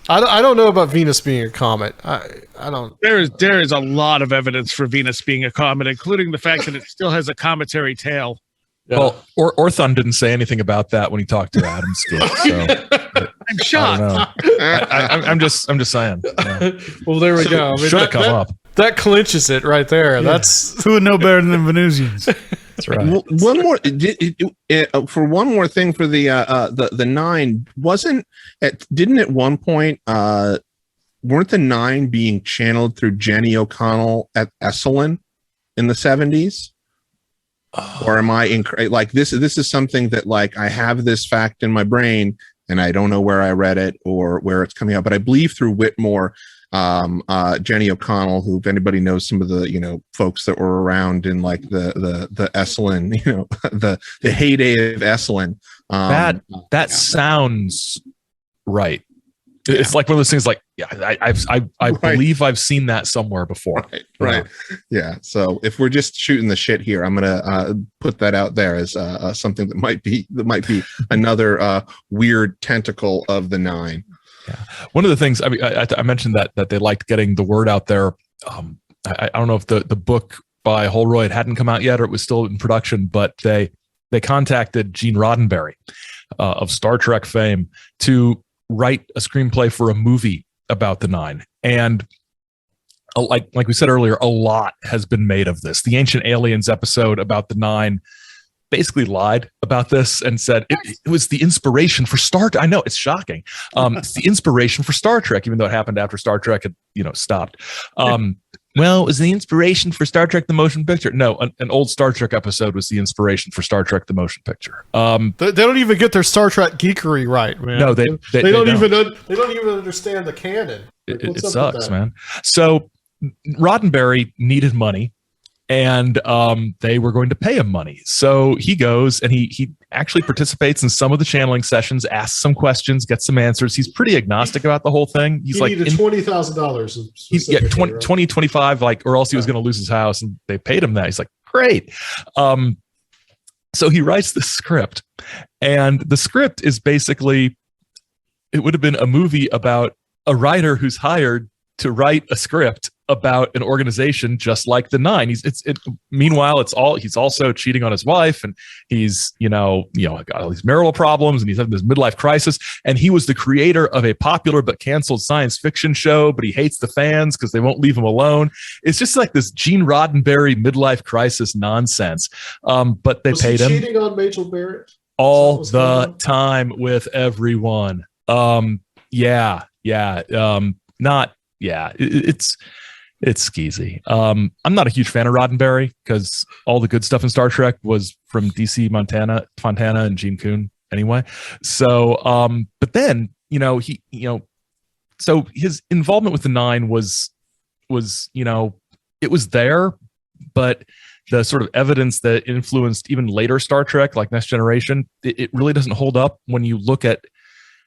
I don't know about Venus being a comet. I don't. There is a lot of evidence for Venus being a comet, including the fact that it still has a cometary tail. Yeah. Well, Orthon didn't say anything about that when he talked to Adam Skip. So I'm shocked. I'm just saying. Yeah. Well, there we go. I mean, should have come up. That clinches it right there. Yeah. That's who would know better than Venusians. That's right. One more for one more thing for the nine didn't at one point weren't the nine being channeled through Jenny O'Connell at Esalen in the 70s? Or am I like this is something that like I have this fact in my brain and I don't know where I read it or where it's coming out, but I believe through Whitmore, Jenny O'Connell, who if anybody knows some of the folks that were around in like the Esalen, the heyday of Esalen, that sounds right. It's like one of those things like, I believe I've seen that somewhere before. Right. Yeah. So if we're just shooting the shit here, I'm going to put that out there as something that might be another weird tentacle of the nine. Yeah. One of the things, I mentioned that they liked getting the word out there. I don't know if the book by Holroyd hadn't come out yet or it was still in production, but they contacted Gene Roddenberry of Star Trek fame to write a screenplay for a movie about the nine. And like we said earlier, a lot has been made of this. The Ancient Aliens episode about the nine basically lied about this and said it was the inspiration for Star Trek. I know, it's shocking. It's the inspiration for Star Trek, even though it happened after Star Trek had stopped. Well, it was the inspiration for Star Trek the Motion Picture. No, an old Star Trek episode was the inspiration for Star Trek the Motion Picture. They don't even get their Star Trek geekery right, man. No, they don't even understand the canon. Like, it sucks, man. So Roddenberry needed money, and they were going to pay him money. So he goes and he actually participates in some of the channeling sessions, asks some questions, gets some answers. He's pretty agnostic about the whole thing. He's like needed $20,000. He's 20, 25, like, or else he was going to lose his house, and they paid him that. He's like, great. So he writes the script, and the script is basically, it would have been a movie about a writer who's hired to write a script about an organization just like the Nine. Meanwhile, he's also cheating on his wife, and he's got all these marital problems, and he's having this midlife crisis. And he was the creator of a popular but canceled science fiction show, but he hates the fans because they won't leave him alone. It's just like this Gene Roddenberry midlife crisis nonsense. But they paid him cheating on Rachel Barrett all the time with everyone. It's skeezy. I'm not a huge fan of Roddenberry because all the good stuff in Star Trek was from DC Fontana and Gene Kuhn anyway. So, but then, so his involvement with the Nine was, it was there, but the sort of evidence that influenced even later Star Trek, like Next Generation, it really doesn't hold up when you look at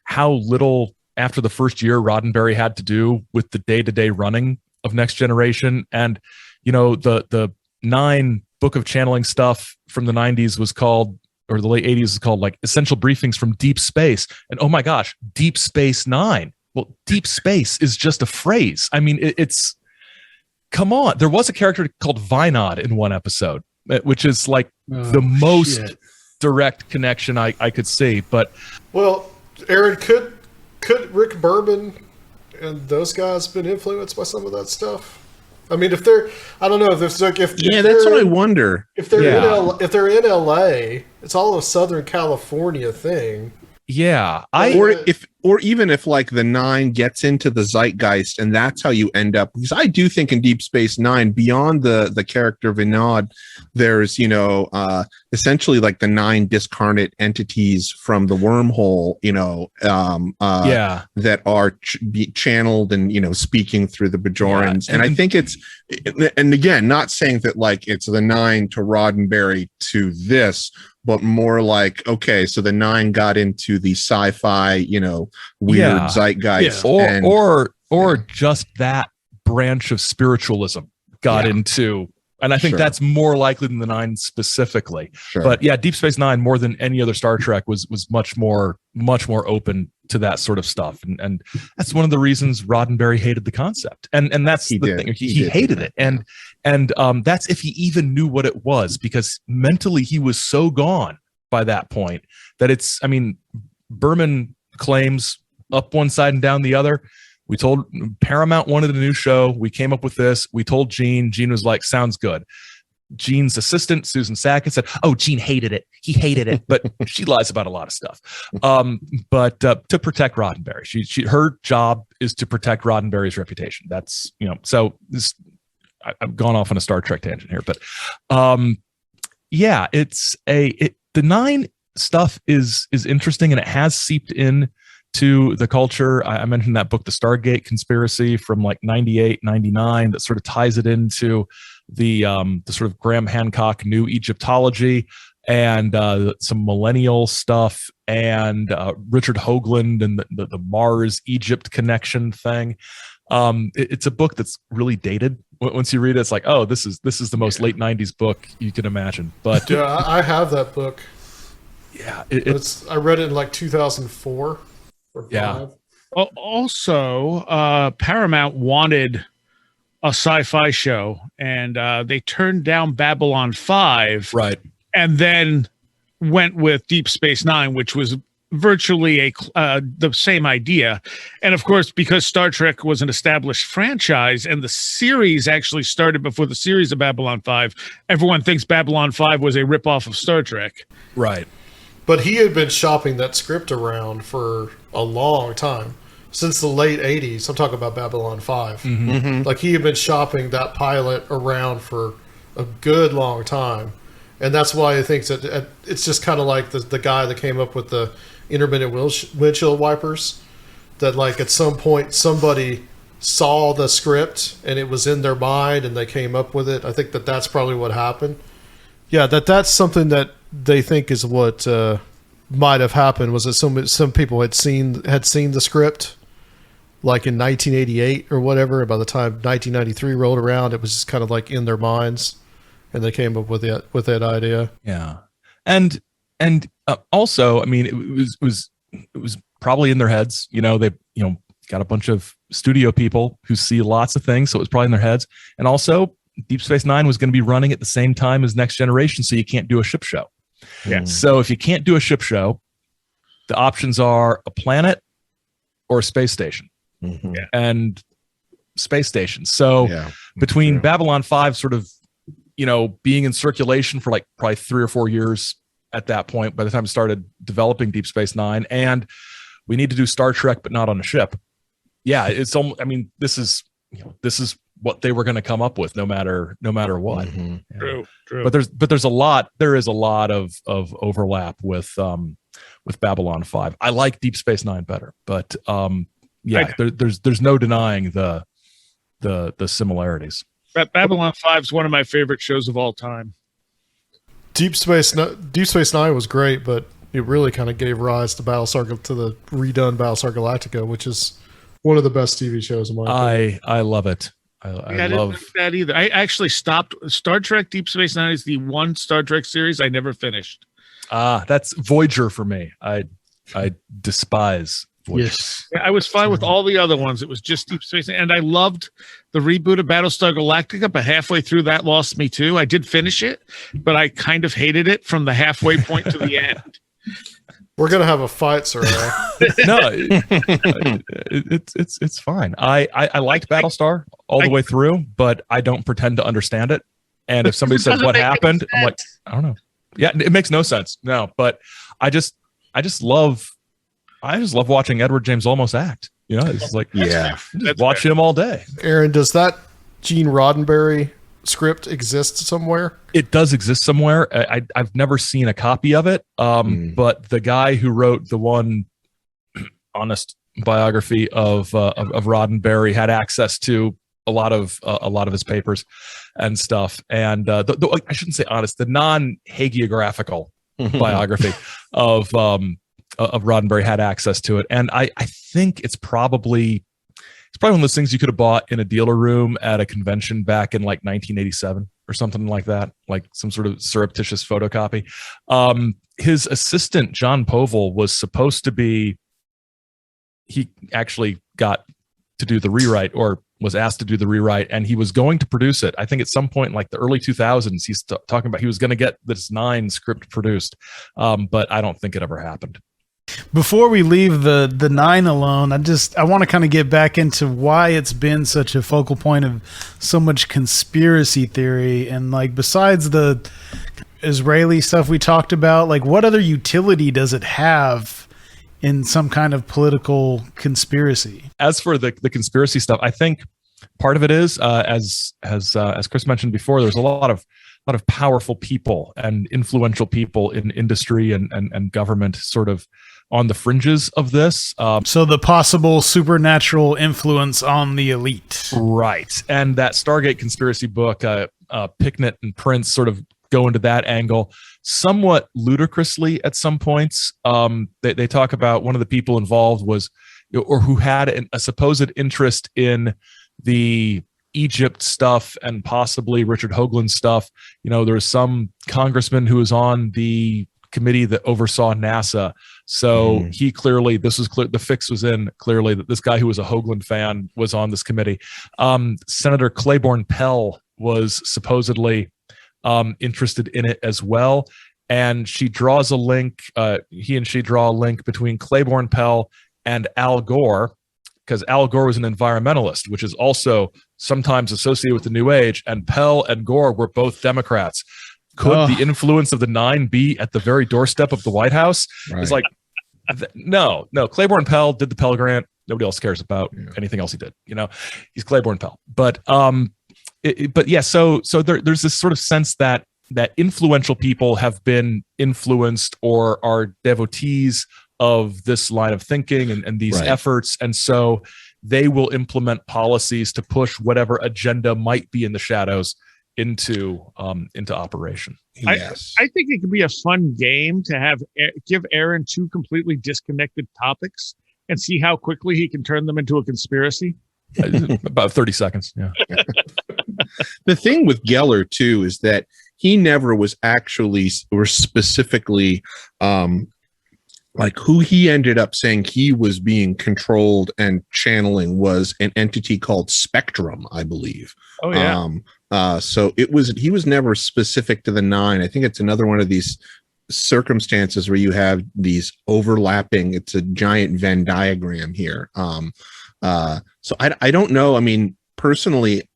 how little after the first year Roddenberry had to do with the day-to-day running of Next Generation. And the Nine book of channeling stuff from the 90s was called, or the late 80s was called, like Essential Briefings from Deep Space. And oh my gosh, Deep Space Nine. Well, deep space is just a phrase. I mean, it's come on. There was a character called Vinod in one episode, which is like the most direct connection I could see. But well, Aaron, could Rick Berman and those guys been influenced by some of that stuff? I mean, if they're, I don't know if it's like if that's what I wonder. If they're if they're in LA, it's all a Southern California thing. Yeah, or even if like the Nine gets into the zeitgeist, and that's how you end up. Because I do think in Deep Space Nine, beyond the character Vinod, there's essentially like the 9 discarnate entities from the wormhole, that are channeled and speaking through the Bajorans. And I think it's, and again, not saying that like it's the 9 to Roddenberry to this, but more like, okay, so the 9 got into the sci-fi, weird zeitgeist, or just that branch of spiritualism got into, and I think that's more likely than the 9 specifically. But yeah, Deep Space Nine, more than any other Star Trek, was much more open to that sort of stuff, and that's one of the reasons Roddenberry hated the concept, and that's the thing. He hated it, and that's if he even knew what it was, because mentally he was so gone by that point that it's, I mean, Berman claims up one side and down the other. We told Paramount wanted a new show. We came up with this. We told Gene. Gene was like, sounds good. Gene's assistant, Susan Sackett, said, oh, Gene hated it. He hated it, but she lies about a lot of stuff. But to protect Roddenberry, her job is to protect Roddenberry's reputation. That's, so this, I've gone off on a Star Trek tangent here, but the 9 stuff is interesting, and it has seeped in to the culture. I mentioned that book, The Stargate Conspiracy, from like 98, 99, that sort of ties it into the sort of Graham Hancock New Egyptology and some millennial stuff, and Richard Hoagland and the Mars Egypt connection thing. It's a book that's really dated. Once you read it, it's like, oh, this is the most late 90s book you can imagine. But yeah, I have that book. Yeah, I read it in like 2004. Yeah. Also, Paramount wanted a sci-fi show, and they turned down Babylon 5, right? And then went with Deep Space Nine, which was virtually the same idea. And of course, because Star Trek was an established franchise, and the series actually started before the series of Babylon 5, everyone thinks Babylon 5 was a ripoff of Star Trek, right? But he had been shopping that script around for a long time, since the late 80s. I'm talking about Babylon 5. Mm-hmm. Mm-hmm. Like, he had been shopping that pilot around for a good long time. And that's why he thinks that it's just kind of like the guy that came up with the intermittent windshield wipers, that like at some point somebody saw the script and it was in their mind and they came up with it. I think that's probably what happened. Yeah, that's something that they think is what might have happened, was that some people had seen the script like in 1988 or whatever, and by the time 1993 rolled around, it was just kind of like in their minds, and they came up with that idea. Yeah, and also, I mean, it was probably in their heads. They got a bunch of studio people who see lots of things, so it was probably in their heads. And also, Deep Space Nine was going to be running at the same time as Next Generation, so you can't do a ship show. Yeah. So if you can't do a ship show, the options are a planet or a space station. Mm-hmm. And space stations. So between Babylon 5 sort of, being in circulation for like probably 3 or 4 years at that point, by the time we started developing Deep Space Nine, and we need to do Star Trek, but not on a ship. Yeah. It's almost, I mean, this is what they were going to come up with no matter what. Mm-hmm. True. But there is a lot of overlap with Babylon 5. I like Deep Space Nine better, but there's no denying the similarities. Babylon 5 is one of my favorite shows of all time. Deep Space Nine was great, but it really kind of gave rise to the redone Battlestar Galactica, which is one of the best TV shows in my opinion. I love it. I didn't like that either. I actually stopped. Star Trek Deep Space Nine is the one Star Trek series I never finished. That's Voyager for me. I despise Voyager. Yes. I was fine with all the other ones. It was just Deep Space Nine. And I loved the reboot of Battlestar Galactica, but halfway through that lost me too. I did finish it, but I kind of hated it from the halfway point to the end. We're gonna have a fight, Seriah. No, it's fine. I liked Battlestar all the way through, but I don't pretend to understand it. And if somebody says what happened, I'm like, I don't know. Yeah, it makes no sense. No, but I just love watching Edward James Olmos act. You know, it's like, just watch him all day. Aaron, does that Gene Roddenberry script exist somewhere? It does exist somewhere. I've never seen a copy of it. But the guy who wrote the one honest biography of Roddenberry had access to a lot of his papers and stuff. And I shouldn't say honest, the non-hagiographical biography of Roddenberry had access to it. And I think it's probably one of those things you could have bought in a dealer room at a convention back in like 1987 or something like that, like some sort of surreptitious photocopy. His assistant, John Povell, was supposed to be, he actually got to do the rewrite, or was asked to do the rewrite, and he was going to produce it. I think at some point in like the early 2000s, he's talking about he was going to get this 9 script produced, but I don't think it ever happened. Before we leave the 9 alone, I want to kind of get back into why it's been such a focal point of so much conspiracy theory. And like, besides the Israeli stuff we talked about, like what other utility does it have in some kind of political conspiracy? As for the conspiracy stuff, I think part of it is, as Chris mentioned before, there's a lot of powerful people and influential people in industry and government sort of on the fringes of this. So the possible supernatural influence on the elite. Right. And that Stargate conspiracy book, Picknett and Prince sort of go into that angle somewhat ludicrously at some points. They talk about one of the people involved was, or who had a supposed interest in the Egypt stuff and possibly Richard Hoagland stuff. You know, there was some congressman who was on the committee that oversaw NASA. So he clearly, this was clear, the fix was in clearly that this guy who was a Hoagland fan was on this committee. Senator Claiborne Pell was supposedly interested in it as well. And she draws a link, he and she draw a link between Claiborne Pell and Al Gore, because Al Gore was an environmentalist, which is also sometimes associated with the New Age, and Pell and Gore were both Democrats. Could the influence of the 9 be at the very doorstep of the White House? Right. It's like, no. Claiborne Pell did the Pell Grant. Nobody else cares about anything else he did. You know, he's Claiborne Pell. But yeah. So there's this sort of sense that influential people have been influenced or are devotees of this line of thinking and these efforts, and so they will implement policies to push whatever agenda might be in the shadows into operation. Yes. I think it could be a fun game to give Aaron 2 completely disconnected topics and see how quickly he can turn them into a conspiracy. About 30 seconds. Yeah. The thing with Geller too is that he never was actually or specifically like who he ended up saying he was being controlled and channeling was an entity called Spectrum, I believe. Oh yeah. So he was never specific to the 9. I think it's another one of these circumstances where you have these overlapping, it's a giant Venn diagram here. So I don't know. I mean, personally,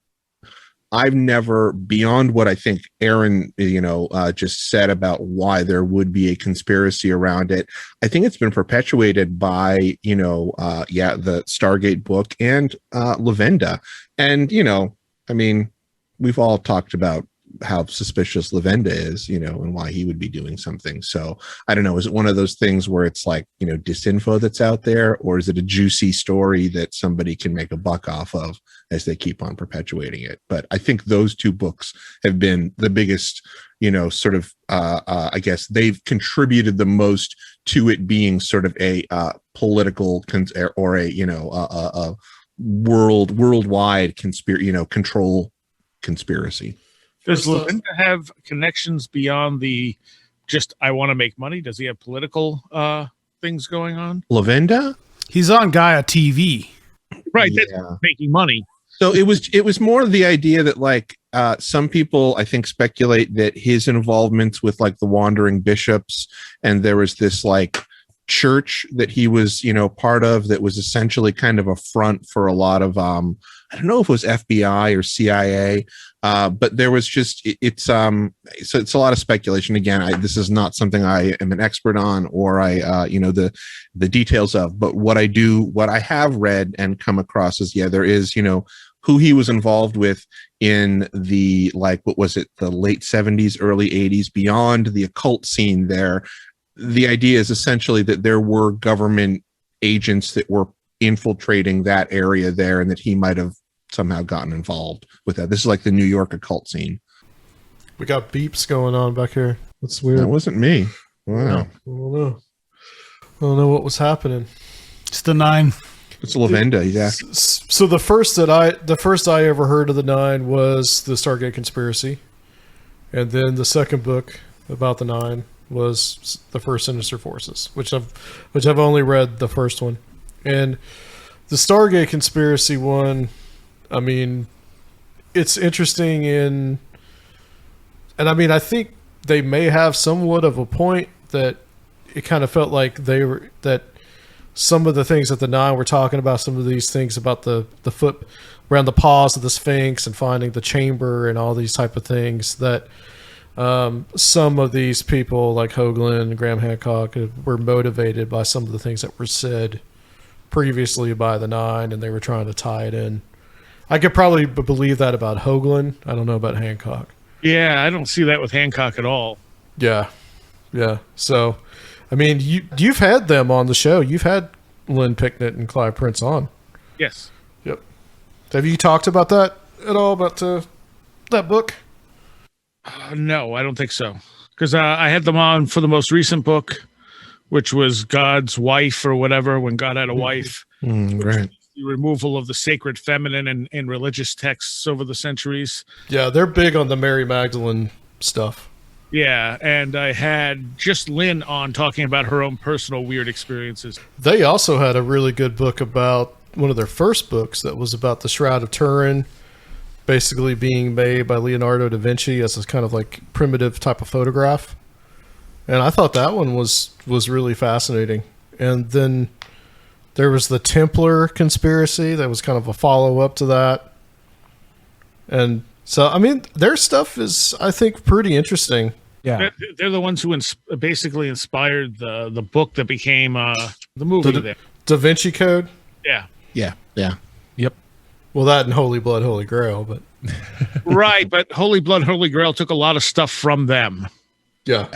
I've never, beyond what I think Aaron, just said about why there would be a conspiracy around it, I think it's been perpetuated by, the Stargate book and Lavenda. And, I mean, we've all talked about how suspicious Lavenda is, and why he would be doing something. So I don't know. Is it one of those things where it's like, disinfo that's out there, or is it a juicy story that somebody can make a buck off of as they keep on perpetuating it? But I think those 2 books have been the biggest, I guess they've contributed the most to it being sort of a political or a worldwide control conspiracy. Does Lavinda have connections beyond the just I want to make money? Does he have political things going on? Lavinda? He's on Gaia TV. Right, that's making money. So it was more the idea that like some people I think speculate that his involvements with like the wandering bishops, and there was this like church that he was part of that was essentially kind of a front for a lot of I don't know if it was FBI or CIA, but there was just so it's a lot of speculation. Again, this is not something I am an expert on or I the details of, but what I have read and come across is there is who he was involved with in the what was it, the late 70s, early 80s, beyond the occult scene there. The idea is essentially that there were government agents that were infiltrating that area there, and that he might have somehow gotten involved with that. This is like the New York occult scene. We got beeps going on back here. That's weird. That wasn't me. Wow. I don't know what was happening. It's the 9. It's Lavinda. Yeah. So the first I ever heard of the 9 was the Stargate Conspiracy, and then the second book about the 9 was the first Sinister Forces, which I've only read the first one. And the Stargate Conspiracy one, I mean, it's interesting and I mean, I think they may have somewhat of a point that it kind of felt like that some of the things that the 9 were talking about, some of these things about the foot around the paws of the Sphinx and finding the chamber and all these type of things, that some of these people like Hoagland and Graham Hancock were motivated by some of the things that were said previously by the 9, and they were trying to tie it in. I could probably believe that about Hoagland. I don't know about Hancock. Yeah, I don't see that with Hancock at all. Yeah. So, I mean, you've had them on the show. You've had Lynn Picknett and Clive Prince on. Yes. Yep. Have you talked about that at all, about that book? No, I don't think so. Because I had them on for the most recent book, which was God's Wife or whatever, when God had a wife. Right. The removal of the sacred feminine in religious texts over the centuries. Yeah, they're big on the Mary Magdalene stuff. Yeah, and I had just Lynn on talking about her own personal weird experiences. They also had a really good book about one of their first books that was about the Shroud of Turin, basically being made by Leonardo da Vinci as a kind of like primitive type of photograph. And I thought that one was really fascinating. And then there was the Templar conspiracy that was kind of a follow-up to that. And so, I mean, their stuff is, I think, pretty interesting. Yeah. They're the ones who basically inspired the book that became the movie. Da Vinci Code? Yeah. Yep. Well, that and Holy Blood, Holy Grail, but... Right, but Holy Blood, Holy Grail took a lot of stuff from them. Yeah.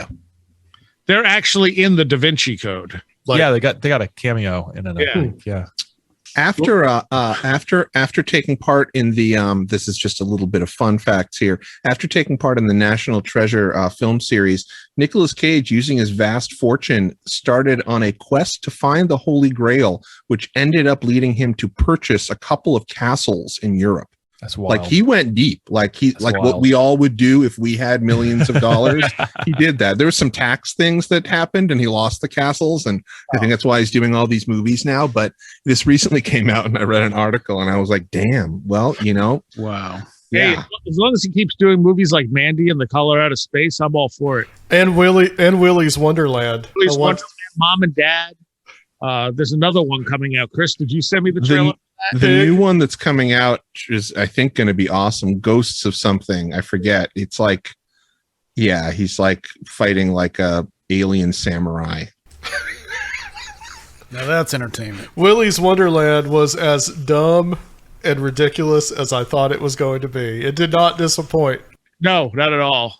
They're actually in the Da Vinci Code. They got a cameo in it. I think. Yeah. After taking part in the this is just a little bit of fun facts here. After taking part in the National Treasure film series, Nicolas Cage, using his vast fortune, started on a quest to find the Holy Grail, which ended up leading him to purchase a couple of castles in Europe. That's wild. Like he went deep, That's what wild. we all would do if we had millions of dollars. He did that. There were some tax things that happened and he lost the castles. And I think that's why he's doing all these movies now. But this recently came out and I read an article and I was like, damn, well, Wow. Yeah. Hey, as long as he keeps doing movies like Mandy and The Color Out of Space, I'm all for it. And Willy's Wonderland. Willy's Wonderland, Mom and Dad. There's another one coming out. Chris, did you send me the trailer? The new one that's coming out is, I think, going to be awesome. Ghosts of something. I forget. It's like, yeah, he's like fighting like a alien samurai. Now that's entertainment. Willy's Wonderland was as dumb and ridiculous as I thought it was going to be. It did not disappoint. No, not at all.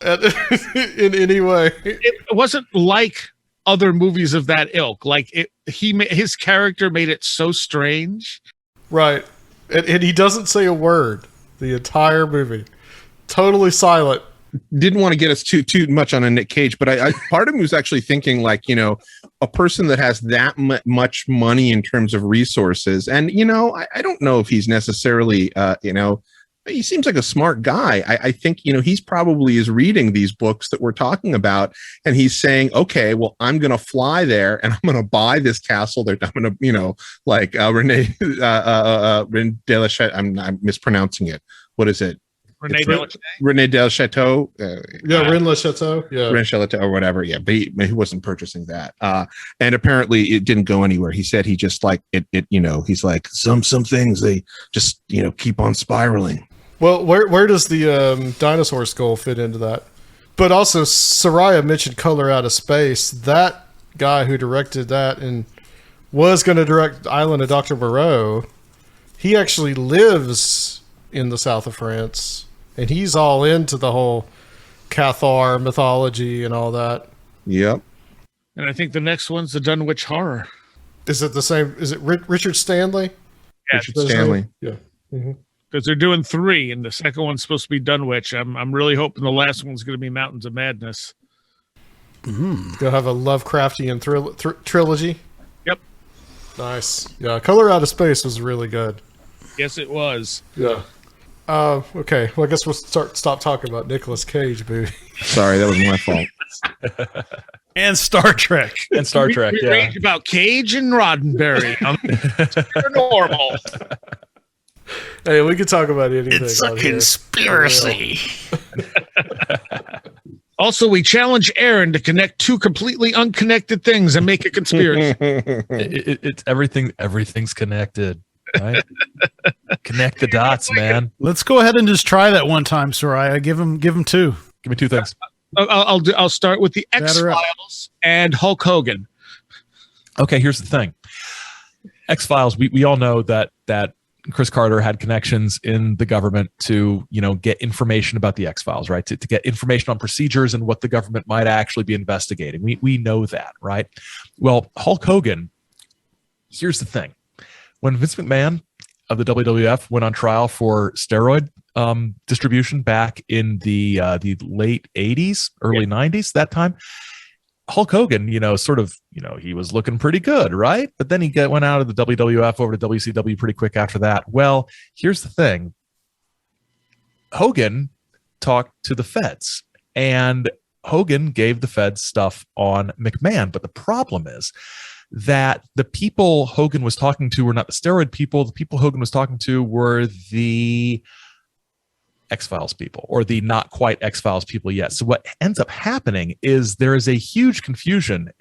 In any way. It wasn't like other movies of that ilk. Like his character made it so strange. Right. And he doesn't say a word the entire movie. Totally silent. didn't want to get us too much on a Nick Cage, but I part of me was actually thinking, like, you know, a person that has that much money in terms of resources, and you know, I don't know if he's necessarily, you know, he seems like a smart guy. I think, you know, he's probably is reading these books that we're talking about, and he's saying, okay, well, I'm going to fly there and I'm going to buy this castle. I'm going to, you know, like Rene de la Chateau. I'm mispronouncing it. What is it? Rene Del Chateau. Rennes Le Chateau. Yeah. Rennes Chateau or whatever. Yeah. But he wasn't purchasing that. And apparently it didn't go anywhere. He said he just like it, you know, he's like some things, they just, you know, keep on spiraling. Well, where does the dinosaur skull fit into that? But also, Seriah mentioned Color Out of Space. That guy who directed that and was going to direct Island of Dr. Moreau, he actually lives in the south of France, and he's all into the whole Cathar mythology and all that. Yep. And I think the next one's the Dunwich Horror. Is it the same? Is it Richard Stanley? Yeah, Richard Stanley. Yeah. Mm-hmm. Because they're doing 3, and the second one's supposed to be Dunwich. I'm really hoping the last one's going to be Mountains of Madness. They'll have a Lovecraftian trilogy. Yep. Nice. Yeah, Color Out of Space was really good. Yes, it was. Yeah. Okay. Well, I guess we'll stop talking about Nicolas Cage, baby. Sorry, that was my fault. And Star Trek. And Star Trek, we range about Cage and Roddenberry. Paranormal. Hey, we can talk about anything. It's a conspiracy. Also, we challenge Aaron to connect 2 completely unconnected things and make a conspiracy. It's everything. Everything's connected. Right? Connect the dots, man. Let's go ahead and just try that one time, Seriah. Give him 2. Give me 2 things. I'll start with the X-Files and Hulk Hogan. Okay, here's the thing. X-Files, we all know that Chris Carter had connections in the government to, you know, get information about the X-Files, right? To get information on procedures and what the government might actually be investigating. We know that, right? Well, Hulk Hogan, here's the thing. When Vince McMahon of the WWF went on trial for steroid distribution back in the late 80s, early 90s, that time, Hulk Hogan, you know, sort of, you know, he was looking pretty good, right? But then he went out of the WWF over to WCW pretty quick after that. Well, here's the thing. Hogan talked to the feds, and Hogan gave the feds stuff on McMahon. But the problem is that the people Hogan was talking to were not the steroid people. The people Hogan was talking to were the X-Files people, or the not quite X-Files people yet. So what ends up happening is there is a huge confusion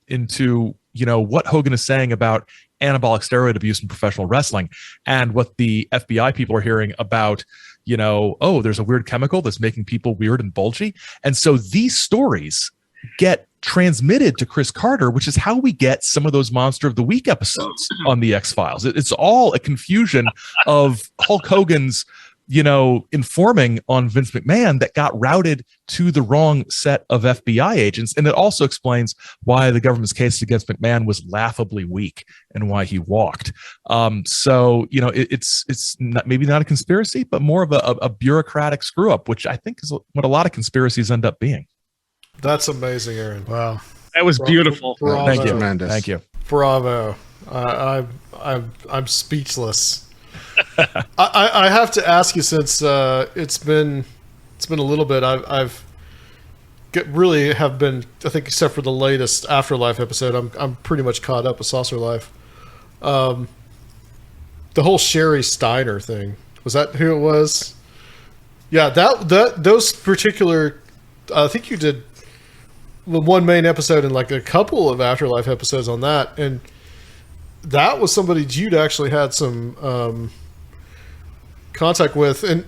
into, you know, what Hogan is saying about anabolic steroid abuse in professional wrestling and what the FBI people are hearing about, you know, oh, there's a weird chemical that's making people weird and bulgy. And so these stories get transmitted to Chris Carter, which is how we get some of those Monster of the Week episodes on the X-Files. It's all a confusion of Hulk Hogan's, you know, informing on Vince McMahon that got routed to the wrong set of FBI agents. And it also explains why the government's case against McMahon was laughably weak and why he walked. So, you know, it's not, maybe not a conspiracy, but more of a bureaucratic screw up, which I think is what a lot of conspiracies end up being. That's amazing, Aaron. Wow. That was beautiful. Bravo. Thank you. Tremendous. Thank you. Bravo. I'm speechless. I have to ask you, since it's been a little bit. I've really have been, I think, except for the latest Afterlife episode, I'm pretty much caught up with Saucer Life. The whole Sherry Steiner thing, was that who it was? Yeah, those particular. I think you did one main episode and like a couple of Afterlife episodes on that, and that was somebody you'd actually had some contact with, and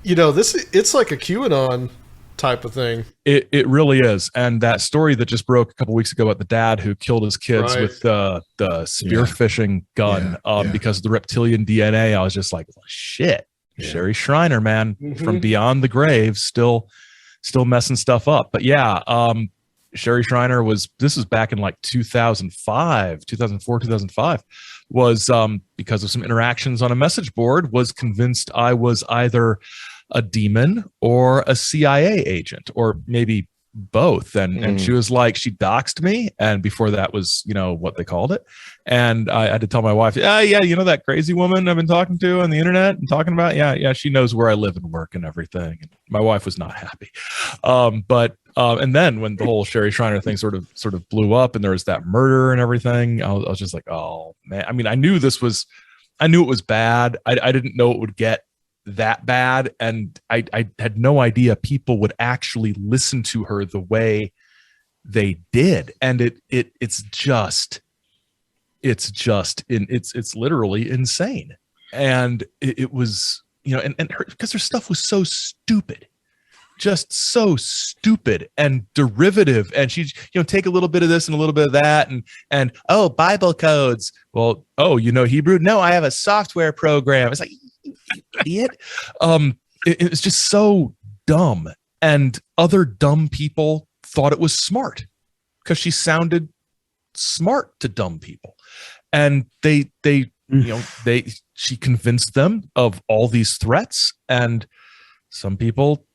you know, it's like a QAnon type of thing. It really is. And that story that just broke a couple weeks ago about the dad who killed his kids with the spearfishing gun because of the reptilian DNA, I was just like, shit. Sherry Shriner, man, from beyond the grave, still messing stuff up. But yeah, Sherry Shriner this was back in like 2004, 2005, was because of some interactions on a message board, was convinced I was either a demon or a CIA agent, or maybe both. And she was like, she doxed me, and before that was, you know, what they called it. And I had to tell my wife, yeah, you know, that crazy woman I've been talking to on the internet and talking about, yeah, she knows where I live and work and everything. And my wife was not happy. And then when the whole Sherry Shriner thing sort of blew up and there was that murder and everything, I was just like, oh man. I mean, I knew it was bad. I didn't know it would get that bad, and I had no idea people would actually listen to her the way they did. And it's literally insane. And it was, you know, and her, because her stuff was so stupid, just so stupid and derivative, and she'd, you know, take a little bit of this and a little bit of that, and oh, Bible codes. Well, oh, you know Hebrew? No, I have a software program. It's like, you idiot. It's just so dumb, and other dumb people thought it was smart because she sounded smart to dumb people, and she convinced them of all these threats, and some people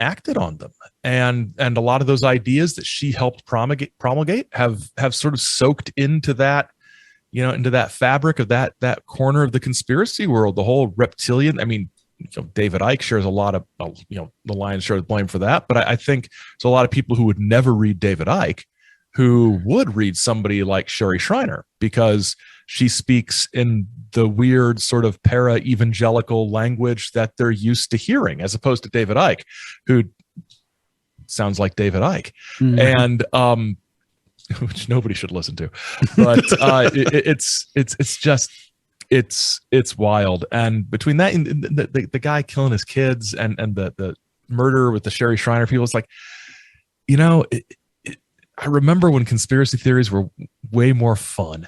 acted on them, and a lot of those ideas that she helped promulgate have sort of soaked into that, you know, into that fabric of that corner of the conspiracy world, the whole reptilian. I mean, you know, David Icke shares a lot of, you know, the lion's share of blame for that, but I think there's a lot of people who would never read David Icke who would read somebody like Sherry Shriner, because she speaks in the weird sort of para-evangelical language that they're used to hearing, as opposed to David Icke, who sounds like David Icke. And which nobody should listen to, but it's wild. And between that and the guy killing his kids and the murder with the Sherry Shriner people, it's like, you know, I remember when conspiracy theories were way more fun.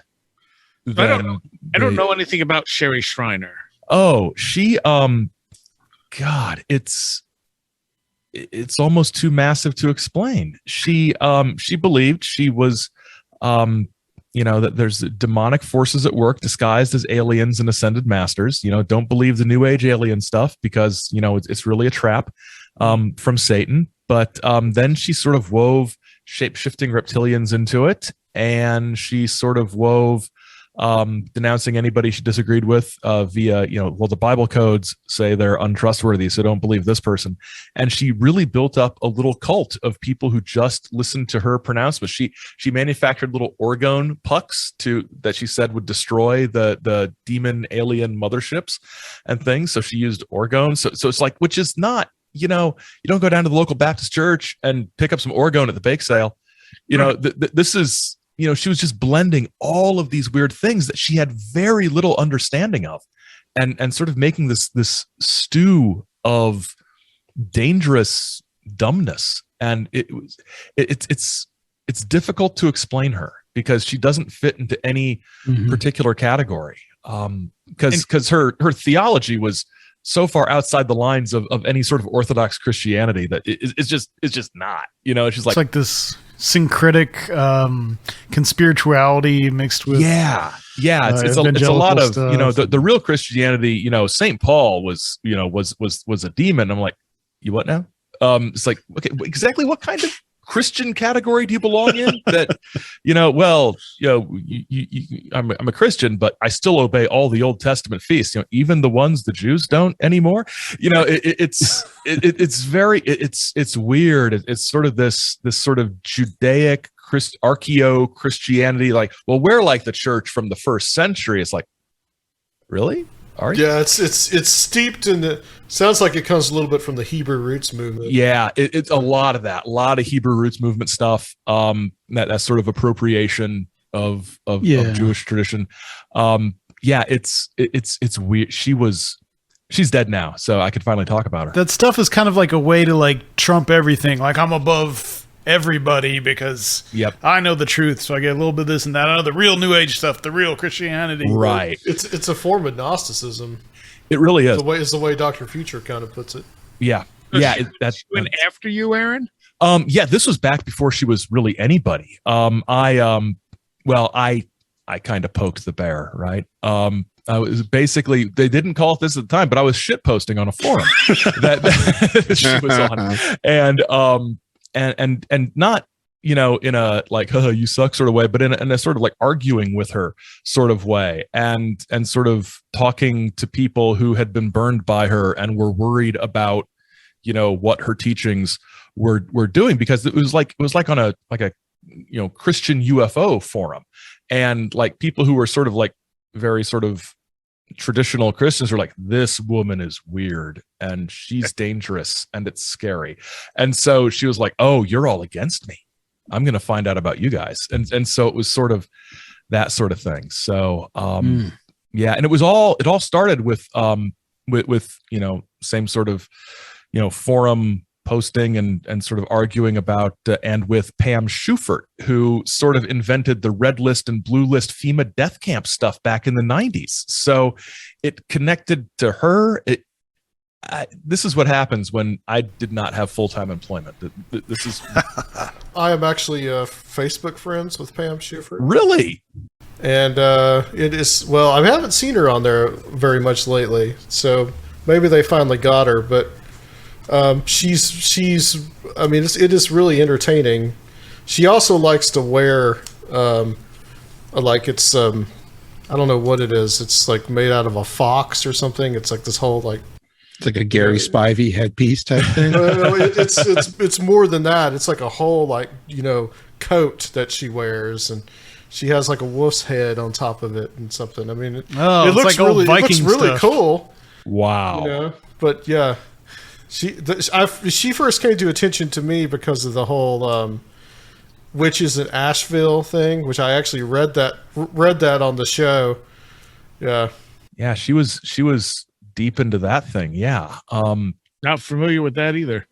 I don't know anything about Sherry Shriner. Oh, she God, it's almost too massive to explain. She believed she was, you know, that there's demonic forces at work disguised as aliens and ascended masters. You know, don't believe the New Age alien stuff because, you know, it's really a trap from Satan. But then she sort of wove shape-shifting reptilians into it, and she sort of wove denouncing anybody she disagreed with via, you know, well, the Bible codes say they're untrustworthy, so don't believe this person. And she really built up a little cult of people who just listened to her pronouncements. She manufactured little orgone pucks that she said would destroy the demon alien motherships and things. So she used orgone. So it's like, which is not, you know, you don't go down to the local Baptist church and pick up some orgone at the bake sale. You know, this is, you know, she was just blending all of these weird things that she had very little understanding of, and sort of making this stew of dangerous dumbness. And it's difficult to explain her because she doesn't fit into any particular category. Because her theology was so far outside the lines of any sort of Orthodox Christianity that it's just not, you know, it's like this syncretic conspirituality mixed with it's a lot of stuff. You know, the real Christianity, you know, St. Paul was, you know, was a demon. I'm like, you what now? It's like, okay, exactly what kind of Christian category do you belong in? That, you know, well, you know, I'm a Christian, but I still obey all the Old Testament feasts, you know, even the ones the Jews don't anymore. You know, it's weird. It's sort of this sort of Judaic archaeo Christianity. Like, well, we're like the church from the first century. It's like, really? Are you? Yeah, it's steeped in the. Sounds like it comes a little bit from the Hebrew roots movement. Yeah, it's a lot of that, a lot of Hebrew roots movement stuff. That sort of appropriation of Jewish tradition. It's weird. She's dead now, so I could finally talk about her. That stuff is kind of like a way to like trump everything. Like, I'm above everybody because I know the truth, so I get a little bit of this and that. I know the real New Age stuff, the real Christianity. Right. It's a form of Gnosticism. It really is. It's the way Dr. Future kind of puts it. Yeah. Yeah. That's went after you, Aaron? This was back before she was really anybody. I I kind of poked the bear, right? I was basically, they didn't call it this at the time, but I was shit posting on a forum that she was on, and not, you know, in a like, haha, you suck sort of way, but in a sort of like arguing with her sort of way, and sort of talking to people who had been burned by her and were worried about, you know, what her teachings were doing, because it was like on a you know, Christian UFO forum, and like people who were sort of like very sort of traditional Christians were like, this woman is weird and she's dangerous and it's scary. And so she was like, oh, you're all against me. I'm going to find out about you guys. And so it was sort of that sort of thing. So, yeah. And it all started with, you know, same sort of, you know, forum posting and sort of arguing about, and with Pam Schufert, who sort of invented the red list and blue list FEMA death camp stuff back in the 90s. So it connected to her. This is what happens when I did not have full-time employment. This is. I am actually Facebook friends with Pam Schufert. Really? And it is, well, I haven't seen her on there very much lately, so maybe they finally got her, but she's I mean, it is really entertaining. She also likes to wear like it's I don't know what it is. It's like made out of a fox or something. It's like this whole like, it's like a Gary Spivey headpiece type thing. No, it's more than that. It's like a whole, like, you know, coat that she wears, and she has like a wolf's head on top of it and something. I mean, it looks like really, Viking it looks really stuff. cool. Wow. You know? But yeah, she first came to attention to me because of the whole witches in Asheville thing, which I actually read that on the show. Yeah. Yeah, she was deep into that thing. Yeah. Not familiar with that either.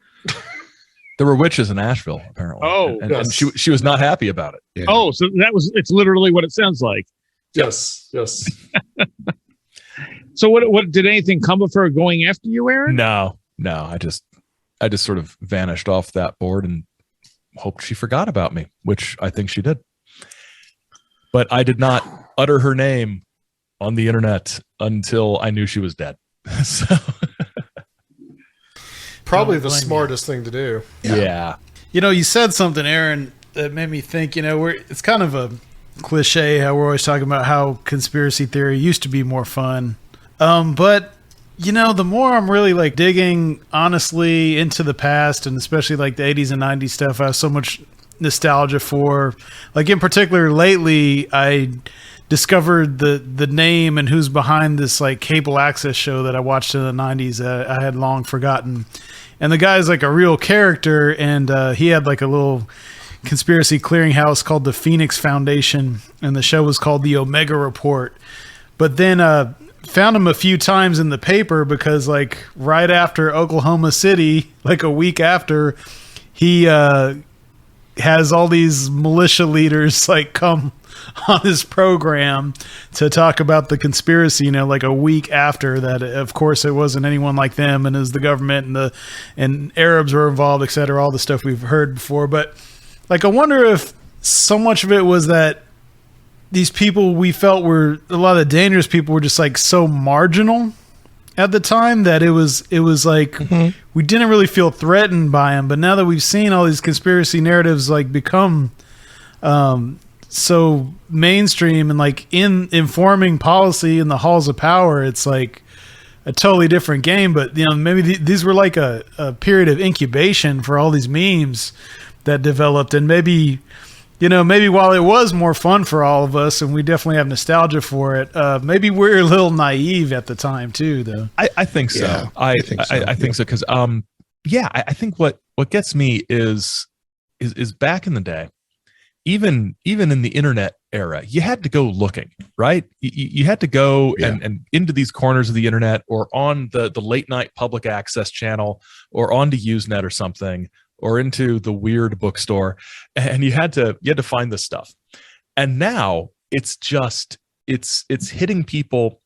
There were witches in Asheville, apparently. Oh, and yes. she was not happy about it. Yeah. Oh, so it's literally what it sounds like. Yes. So what did anything come of her going after you, Aaron? No, I just sort of vanished off that board and hoped she forgot about me, which I think she did. But I did not utter her name on the internet until I knew she was dead. So Probably the smartest thing to do. yeah. You know, you said something, Aaron, that made me think, you know, it's kind of a cliche how we're always talking about how conspiracy theory used to be more fun. But, you know, the more I'm really like digging honestly into the past, and especially like the 80s and 90s stuff, I have so much nostalgia for. Like in particular, lately, I discovered the name and who's behind this like cable access show that I watched in the 90s that I had long forgotten. And the guy's like a real character, and he had like a little conspiracy clearinghouse called the Phoenix Foundation, and the show was called the Omega Report. But then found him a few times in the paper because like right after Oklahoma City, like a week after, he has all these militia leaders like come on his program to talk about the conspiracy, you know, like a week after that. Of course it wasn't anyone like them, and it was the government and Arabs were involved, etc., all the stuff we've heard before. But like I wonder if so much of it was that these people we felt were a lot of dangerous people were just like so marginal at the time that it was like we didn't really feel threatened by them. But now that we've seen all these conspiracy narratives like become so mainstream and like in informing policy in the halls of power, it's like a totally different game. But you know, maybe these were like a period of incubation for all these memes that developed, and maybe, you know, maybe while it was more fun for all of us and we definitely have nostalgia for it, maybe we're a little naive at the time too, though. I think so. Yeah, I think so, because I think what gets me is back in the day, even in the internet era, you had to go looking, right? You had to go and into these corners of the internet, or on the late night public access channel, or onto Usenet or something, or into the weird bookstore, and you had to find this stuff. And now it's just it's hitting people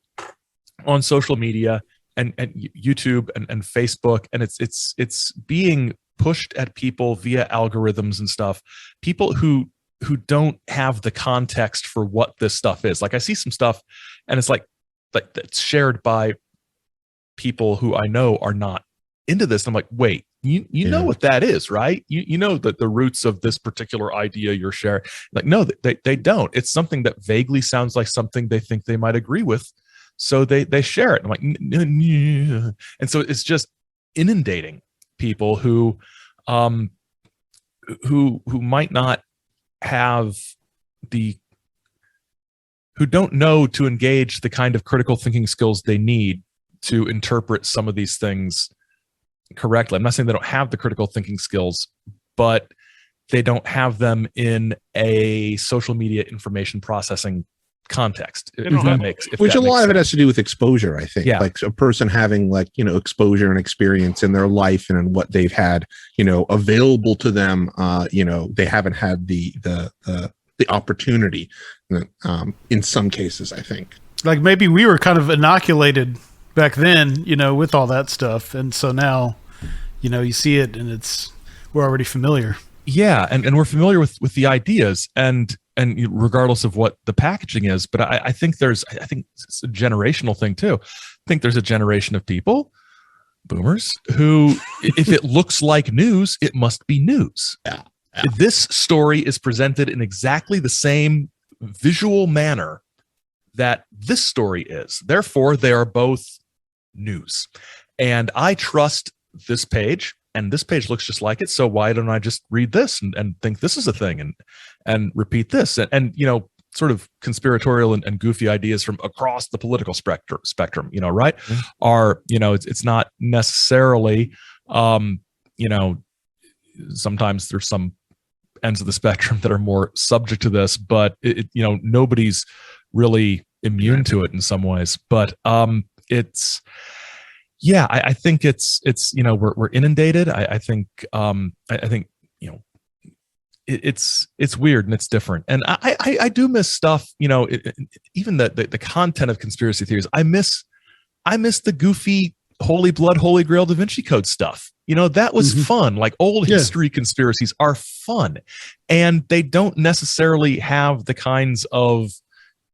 on social media and YouTube and Facebook, and it's being pushed at people via algorithms and stuff. People who don't have the context for what this stuff is. Like I see some stuff and it's like that's shared by people who I know are not into this. And I'm like, wait, you know what that is, right? You know that the roots of this particular idea you're sharing. Like, no, they don't. It's something that vaguely sounds like something they think they might agree with. So they share it. I'm like, and so it's just inundating people who might not have who don't know to engage the kind of critical thinking skills they need to interpret some of these things correctly. I'm not saying they don't have the critical thinking skills, but they don't have them in a social media information processing context. Which a lot of it has to do with exposure, I think. Yeah. Like a person having exposure and experience in their life and in what they've had, available to them. They haven't had the opportunity in some cases, I think. Like maybe we were kind of inoculated back then, with all that stuff. And so now, you see it and we're already familiar. Yeah. And we're familiar with the ideas and regardless of what the packaging is, but I think it's a generational thing too. I think there's a generation of people, boomers, who if it looks like news, it must be news. Yeah. This story is presented in exactly the same visual manner that this story is. Therefore, they are both news. And I trust this page, and this page looks just like it. So why don't I just read this and think this is a thing and repeat this? And sort of conspiratorial and goofy ideas from across the political spectrum, right? Mm-hmm. Are, it's not necessarily, sometimes there's some ends of the spectrum that are more subject to this, but nobody's really immune to it in some ways. But I think we're inundated. I think it's weird and it's different. And I do miss stuff, even the content of conspiracy theories. I miss the goofy Holy Blood, Holy Grail, Da Vinci Code stuff. That was fun. Like old history conspiracies are fun, and they don't necessarily have the kinds of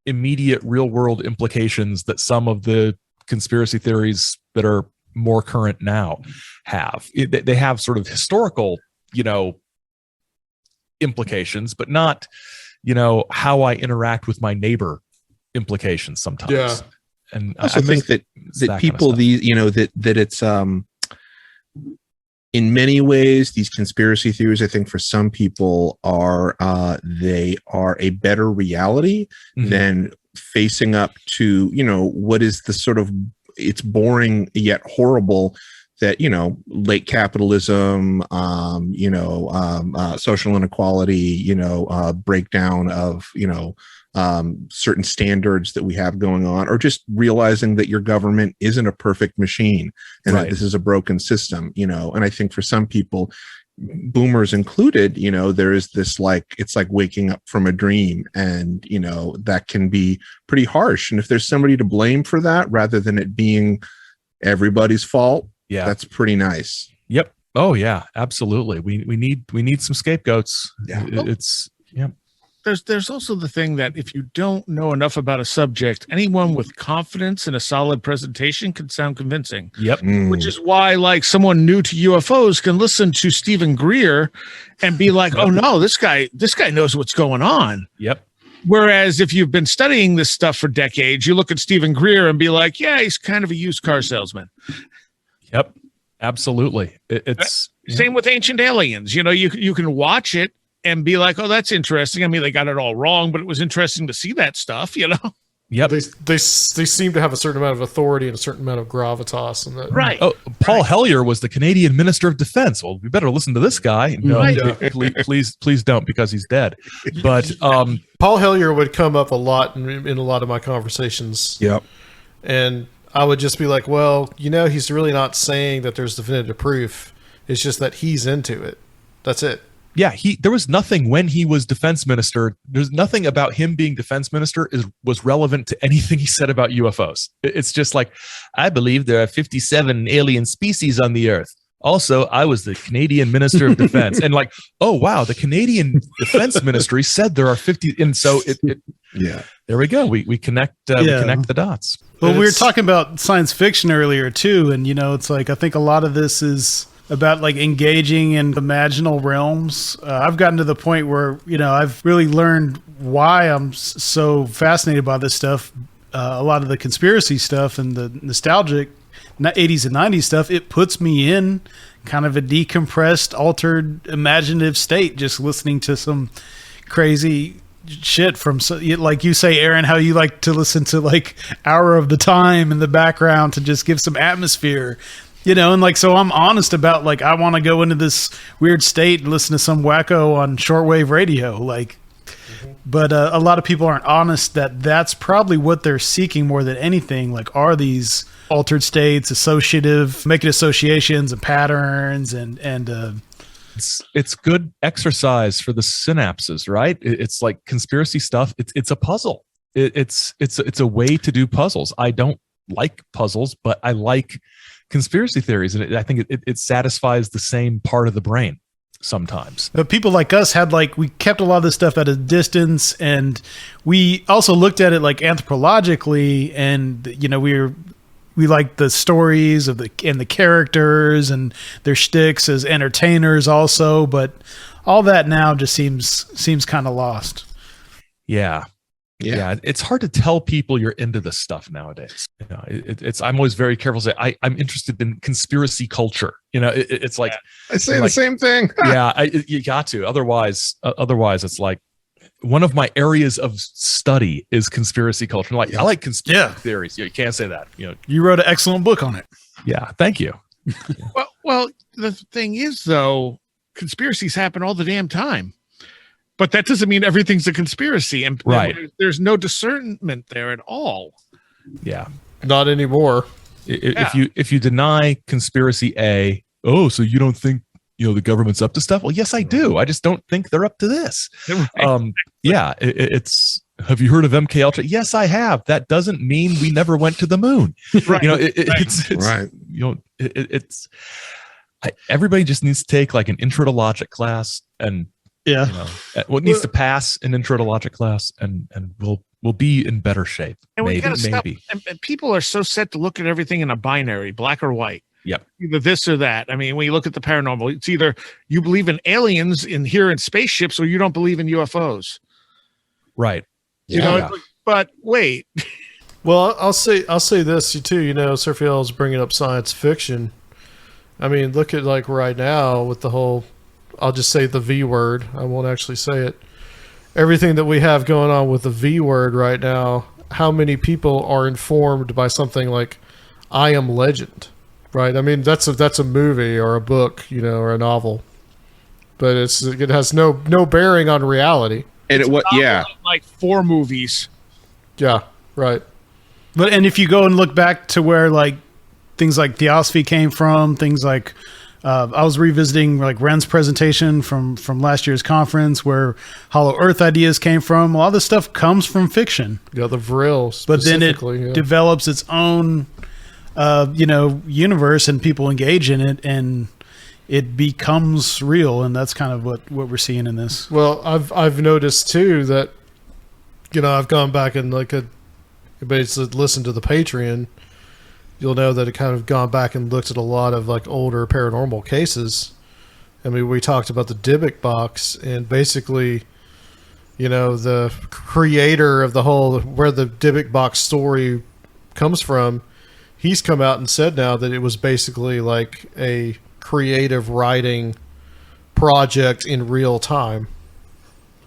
immediate real world implications that some of the conspiracy theories that are more current now have. They have sort of historical, implications, but not, how I interact with my neighbor implications sometimes. Yeah. And I also think that people, that it's, in many ways, these conspiracy theories, I think for some people they are a better reality than facing up to, what is the sort of, it's boring yet horrible that, late capitalism, social inequality, breakdown of, certain standards that we have going on, or just realizing that your government isn't a perfect machine and that this is a broken system, and I think for some people, boomers included, there is this it's like waking up from a dream, and that can be pretty harsh. And if there's somebody to blame for that rather than it being everybody's fault, that's pretty nice. Yep. Oh yeah, absolutely. We need some scapegoats. Yeah. There's also the thing that if you don't know enough about a subject, anyone with confidence in a solid presentation can sound convincing. Yep. Which is why, someone new to UFOs can listen to Stephen Greer and be like, "Oh no, this guy knows what's going on." Yep. Whereas if you've been studying this stuff for decades, you look at Stephen Greer and be like, "Yeah, he's kind of a used car salesman." Yep. Absolutely. It's same with Ancient Aliens. You can watch it and be like, "Oh, that's interesting." I mean, they got it all wrong, but it was interesting to see that stuff, Yep. They seem to have a certain amount of authority and a certain amount of gravitas, and that. Right. Oh, Paul Hellyer was the Canadian Minister of Defense. Well, we better listen to this guy. No, please don't, because he's dead. But Paul Hellyer would come up a lot in a lot of my conversations. Yep. And I would just be like, well, he's really not saying that there's definitive proof. It's just that he's into it. That's it. Yeah, there was nothing when he was defense minister. There's nothing about him being defense minister was relevant to anything he said about UFOs. It's just like, I believe there are 57 alien species on the Earth. Also, I was the Canadian Minister of Defense, and like, oh wow, the Canadian Defense Ministry said there are 50, and so Yeah. there we go. We connect we connect the dots. Well, we were talking about science fiction earlier too, and it's like I think a lot of this is about like engaging in imaginal realms. I've gotten to the point where I've really learned why I'm so fascinated by this stuff. A lot of the conspiracy stuff and the nostalgic 80s and 90s stuff, it puts me in kind of a decompressed, altered, imaginative state just listening to some crazy shit from, like you say, Aaron, how you like to listen to like Hour of the Time in the background to just give some atmosphere, and like, so I'm honest about like, I want to go into this weird state and listen to some wacko on shortwave radio, like, but a lot of people aren't honest that that's probably what they're seeking more than anything. Like, are these altered states, making associations and patterns and it's good exercise for the synapses, right? It's like conspiracy stuff. It's a puzzle. It's a way to do puzzles. I don't like puzzles, but I like conspiracy theories, and I think it satisfies the same part of the brain sometimes. But people like us we kept a lot of this stuff at a distance, and we also looked at it like anthropologically, and we like the stories of the characters and their shticks as entertainers also, but all that now just seems kind of lost. Yeah. It's hard to tell people you're into this stuff nowadays. I'm always very careful to say I'm interested in conspiracy culture. It's like I say the same thing. Yeah, you got to. Otherwise, it's like one of my areas of study is conspiracy culture. Like, I like conspiracy theories. You can't say that. You wrote an excellent book on it. Yeah, thank you. Well, the thing is, though, conspiracies happen all the damn time. But that doesn't mean everything's a conspiracy, and right. There's no discernment there at all. Yeah, not anymore. If you deny conspiracy A, so you don't think the government's up to stuff? Well, yes, I do. I just don't think they're up to this. Right. It's. Have you heard of MK Ultra? Yes, I have. That doesn't mean we never went to the moon. Right. It's right. Everybody just needs to take like an intro to logic class, and what needs to pass an intro to logic class, and we'll be in better shape. And maybe. And people are so set to look at everything in a binary, black or white. Yep. Either this or that. I mean, when you look at the paranormal, it's either you believe in aliens in spaceships, or you don't believe in UFOs. Right. But wait. Well, I'll say this too. Seraphiel is bringing up science fiction. I mean, look at like right now with the whole. I'll just say the V word. I won't actually say it. Everything that we have going on with the V word right now. How many people are informed by something like I Am Legend? Right. I mean, that's a movie or a book, or a novel, but it has no bearing on reality. And like 4 movies. Yeah. Right. And if you go and look back to where like things like Theosophy came from, things like I was revisiting like Ren's presentation from last year's conference where Hollow Earth ideas came from. A lot of this stuff comes from fiction. Yeah, the Vril but then it develops its own universe, and people engage in it, and it becomes real, and that's kind of what we're seeing in this. Well, I've noticed too that I've gone back and basically listened to the Patreon. You'll know that it kind of gone back and looked at a lot of like older paranormal cases. I mean, we talked about the Dybbuk box, and basically, the creator of the whole where the Dybbuk box story comes from. He's come out and said now that it was basically like a creative writing project in real time.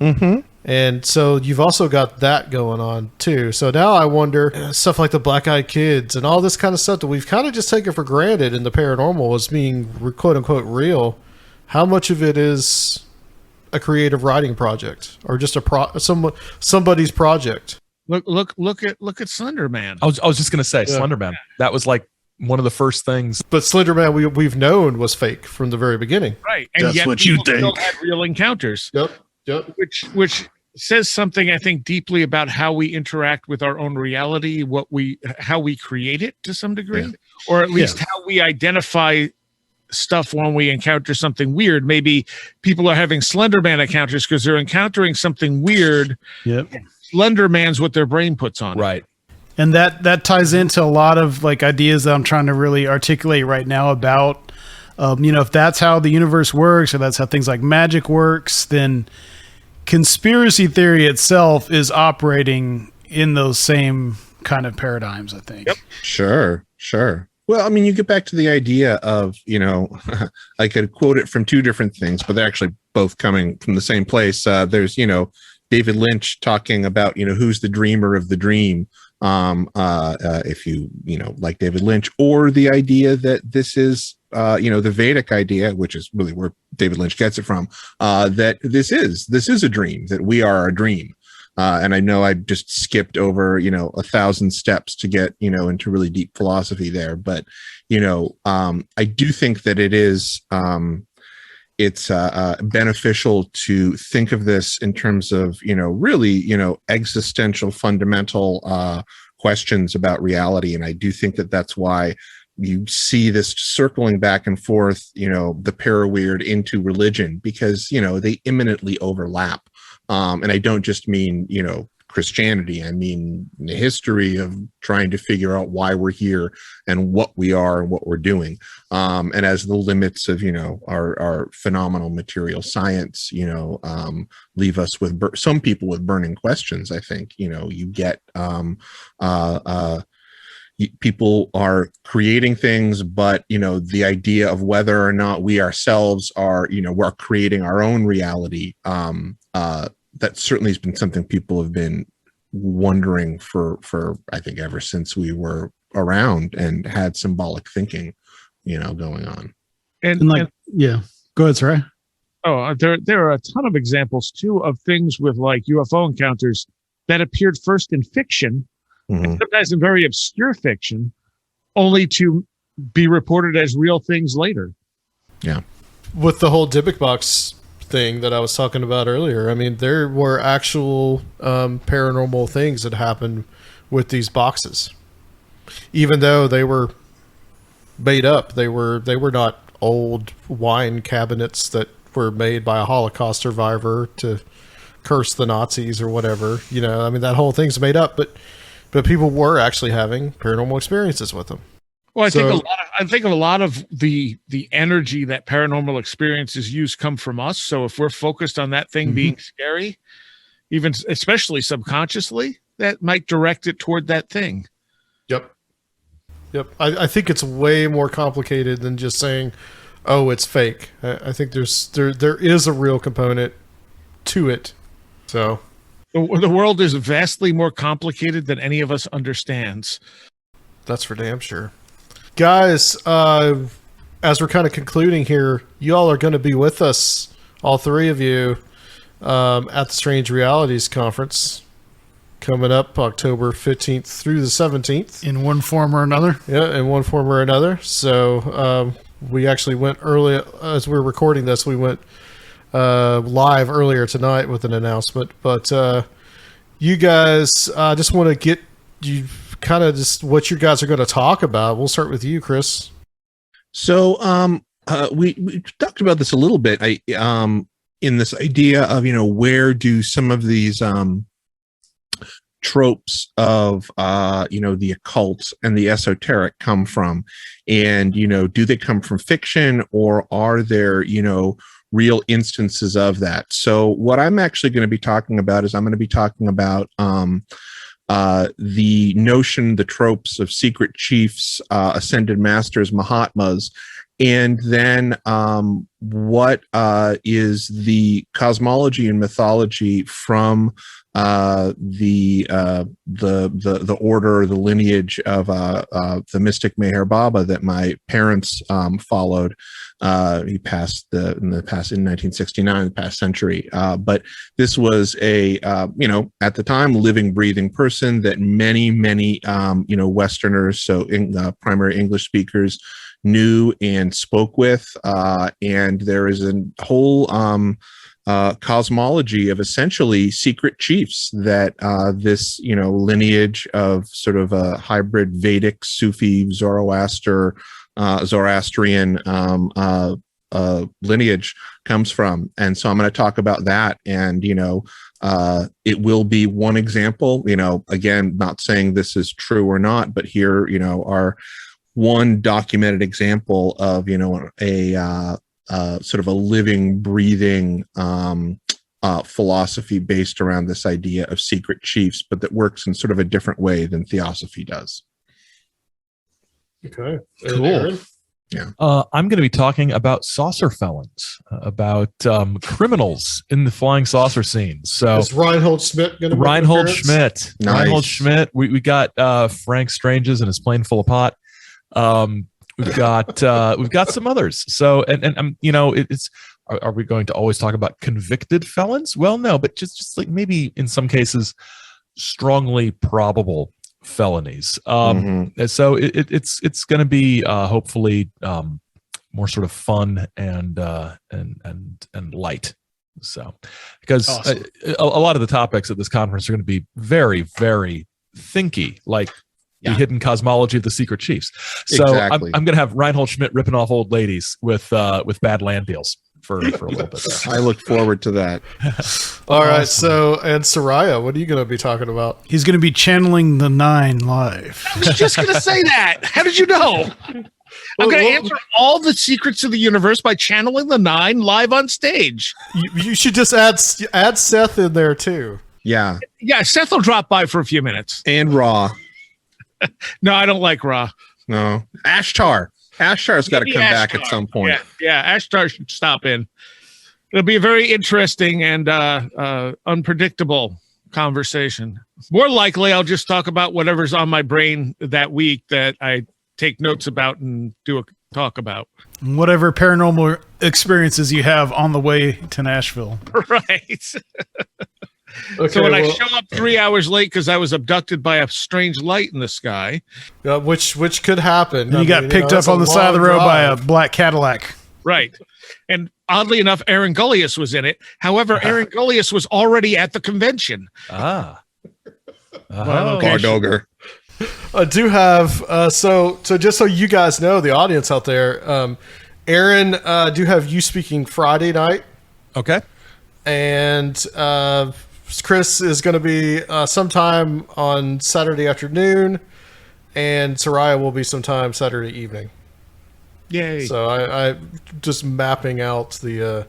Mm-hmm. And so you've also got that going on too. So now I wonder, stuff like the Black Eyed Kids and all this kind of stuff that we've kind of just taken for granted in the paranormal as being quote unquote real. How much of it is a creative writing project or just somebody's project? Look at Slender Man. I was just gonna say Slender Man. That was like one of the first things. But Slender Man we've known was fake from the very beginning. Right. And that's yet what you think. Still had real encounters. Yep. Which says something, I think, deeply about how we interact with our own reality, how we create it to some degree, or at least how we identify stuff when we encounter something weird. Maybe people are having Slender Man encounters because they're encountering something weird. Yep. Slender Man's what their brain puts on. Right. And that ties into a lot of like ideas that I'm trying to really articulate right now about, if that's how the universe works or that's how things like magic works, then conspiracy theory itself is operating in those same kind of paradigms, I think. Yep. Sure. Well, I mean, you get back to the idea of, I could quote it from two different things, but they're actually both coming from the same place. There's, David Lynch talking about, who's the dreamer of the dream. If you like David Lynch, or the idea that this is, the Vedic idea, which is really where David Lynch gets it from, that this is a dream, that we are a dream. And I know I just skipped over, 1,000 steps to get, into really deep philosophy there. But, I do think that it is, it's beneficial to think of this in terms of, really, existential, fundamental questions about reality. And I do think that that's why you see this circling back and forth, the para-weird into religion, because, they imminently overlap. And I don't just mean, Christianity. I mean, the history of trying to figure out why we're here and what we are and what we're doing. And as the limits of, our phenomenal material science, leave us with some people with burning questions. I think, you get people are creating things, but, the idea of whether or not we ourselves are, we're creating our own reality. That certainly has been something people have been wondering for I think ever since we were around and had symbolic thinking, going on. And go ahead, Seriah. Oh, there are a ton of examples too of things with like UFO encounters that appeared first in fiction, and sometimes in very obscure fiction, only to be reported as real things later. Yeah. With the whole Dybbuk box thing that I was talking about earlier, I mean, there were actual paranormal things that happened with these boxes, even though they were made up. They were not old wine cabinets that were made by a Holocaust survivor to curse the Nazis or whatever. I mean, that whole thing's made up, but people were actually having paranormal experiences with them. Well, I think a lot of the energy that paranormal experiences use come from us. So if we're focused on that thing being scary, even especially subconsciously, that might direct it toward that thing. Yep. I think it's way more complicated than just saying, "Oh, it's fake." I think there is a real component to it. So the world is vastly more complicated than any of us understands. That's for damn sure. Guys, as we're kind of concluding here, y'all are going to be with us, all three of you, at the Strange Realities Conference coming up October 15th through the 17th. In one form or another? Yeah, in one form or another. So we actually went early, as we're recording this, we went live earlier tonight with an announcement. But you guys, I just want to get you kind of just what you guys are going to talk about. We'll start with you, Chris. So we talked about this a little bit. In this idea of where do some of these tropes of the occult and the esoteric come from, and do they come from fiction, or are there real instances of that? So what I'm actually going to be talking about is I'm going to be talking about the notion, the tropes of secret chiefs, ascended masters, Mahatmas, and then what is the cosmology and mythology from the order, the lineage of the mystic Meher Baba that my parents followed. He passed in 1969, the past century. But this was a at the time living, breathing person that many Westerners, so primary English speakers, knew and spoke with, and there is a whole cosmology of essentially secret chiefs that this lineage of sort of a hybrid Vedic, Sufi, Zoroaster, Zoroastrian lineage comes from. And so I'm going to talk about that. And, it will be one example, again, not saying this is true or not, but here, are one documented example of, a sort of a living, breathing philosophy based around this idea of secret chiefs, but that works in sort of a different way than theosophy does. Okay. Cool. Aaron? Yeah. I'm going to be talking about saucer felons, about criminals in the flying saucer scene. So Is Reinhold Schmidt going to Reinhold Schmidt. Nice. Reinhold Schmidt. We got Frank Stranges and his plane full of pot. We've got some others. So and it's are we going to always talk about convicted felons? Well, no, but just like maybe in some cases strongly probable felonies. And so it's going to be hopefully more sort of fun and light. So because Awesome. a lot of the topics at this conference are going to be very, very thinky, like the hidden cosmology of the secret chiefs. So Exactly. I'm going to have Reinhold Schmidt ripping off old ladies with bad land deals for a little bit there. I look forward to that. All right. So, and Seriah, what are you going to be talking about? He's going to be channeling the 9 live. I was just going to say that. How did you know? I'm going to answer all the secrets of the universe by channeling the 9 live on stage. You should just add Seth in there too. Yeah. Yeah, Seth will drop by for a few minutes. And Raw. No, I don't like Raw. No. Ashtar. Ashtar's got to come back at some point. Yeah, Ashtar should stop in. It'll be a very interesting and unpredictable conversation. More likely, I'll just talk about whatever's on my brain that week that I take notes about and do a talk about. Whatever paranormal experiences you have on the way to Nashville. Right. Okay, So when I show up 3 hours late because I was abducted by a strange light in the sky. which could happen. And you got picked up on the side of the road by a black Cadillac. Right. And oddly enough, Aaron Gulyas was in it. However, Aaron Gulyas was already at the convention. Gardoger. I do have so just so you guys know, the audience out there, Aaron, do have you speaking Friday night, Okay. and Chris is going to be sometime on Saturday afternoon, and Seriah will be sometime Saturday evening. Yay. So I just mapping out the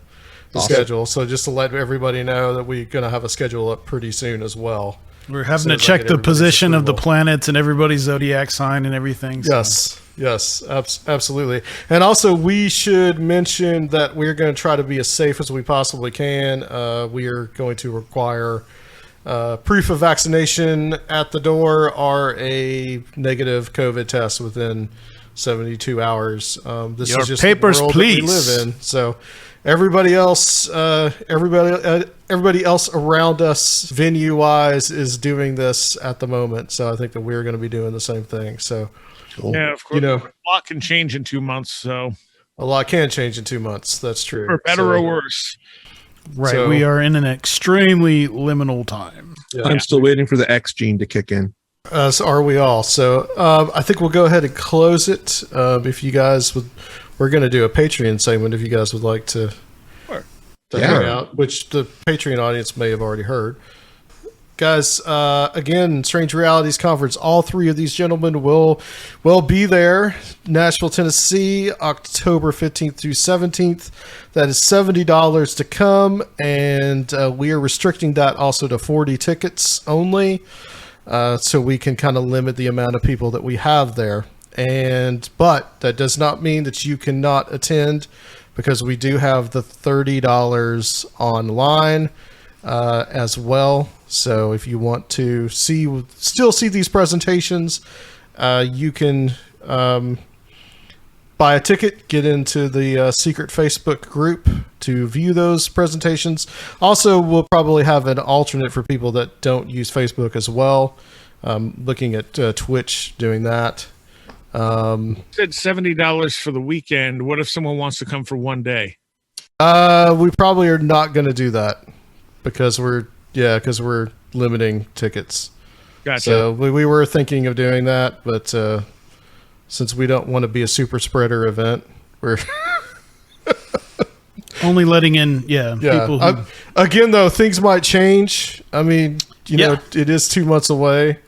schedule. So just to let everybody know that we're going to have a schedule up pretty soon as well. We're having So to as I check get the everybody's position of the approval. planets and everybody's zodiac sign and everything. So. Yes, absolutely. And also, we should mention that we're going to try to be as safe as we possibly can. We are going to require proof of vaccination at the door or a negative COVID test within 72 hours. This Your is just papers, the world please. that we live in. So everybody else around us, venue wise, is doing this at the moment. So I think that we're going to be doing the same thing. So. Yeah, of course. A lot can change in 2 months, so A lot can change in 2 months. That's true. for better or worse. Right. So- We are in an extremely liminal time. I'm still waiting for the X gene to kick in. So are we all. So I think we'll go ahead and close it. If you guys would, we're going to do a Patreon segment if you guys would like to hang out, which the Patreon audience may have already heard. Guys, again, Strange Realities Conference. All 3 of these gentlemen will be there. Nashville, Tennessee, October 15th through 17th. That is $70 to come, and we are restricting that also to 40 tickets only, so we can kind of limit the amount of people that we have there. But that does not mean that you cannot attend, because we do have the $30 online as well. So if you want to still see these presentations, you can buy a ticket, get into the secret Facebook group to view those presentations. Also, we'll probably have an alternate for people that don't use Facebook as well. Looking at Twitch doing that. Said $70 for the weekend. What if someone wants to come for one day? We probably are not going to do that because we're limiting tickets. Gotcha. So we were thinking of doing that, but since we don't want to be a super spreader event. We're only letting in, people who... Again, though, things might change. I mean, you know, it is 2 months away,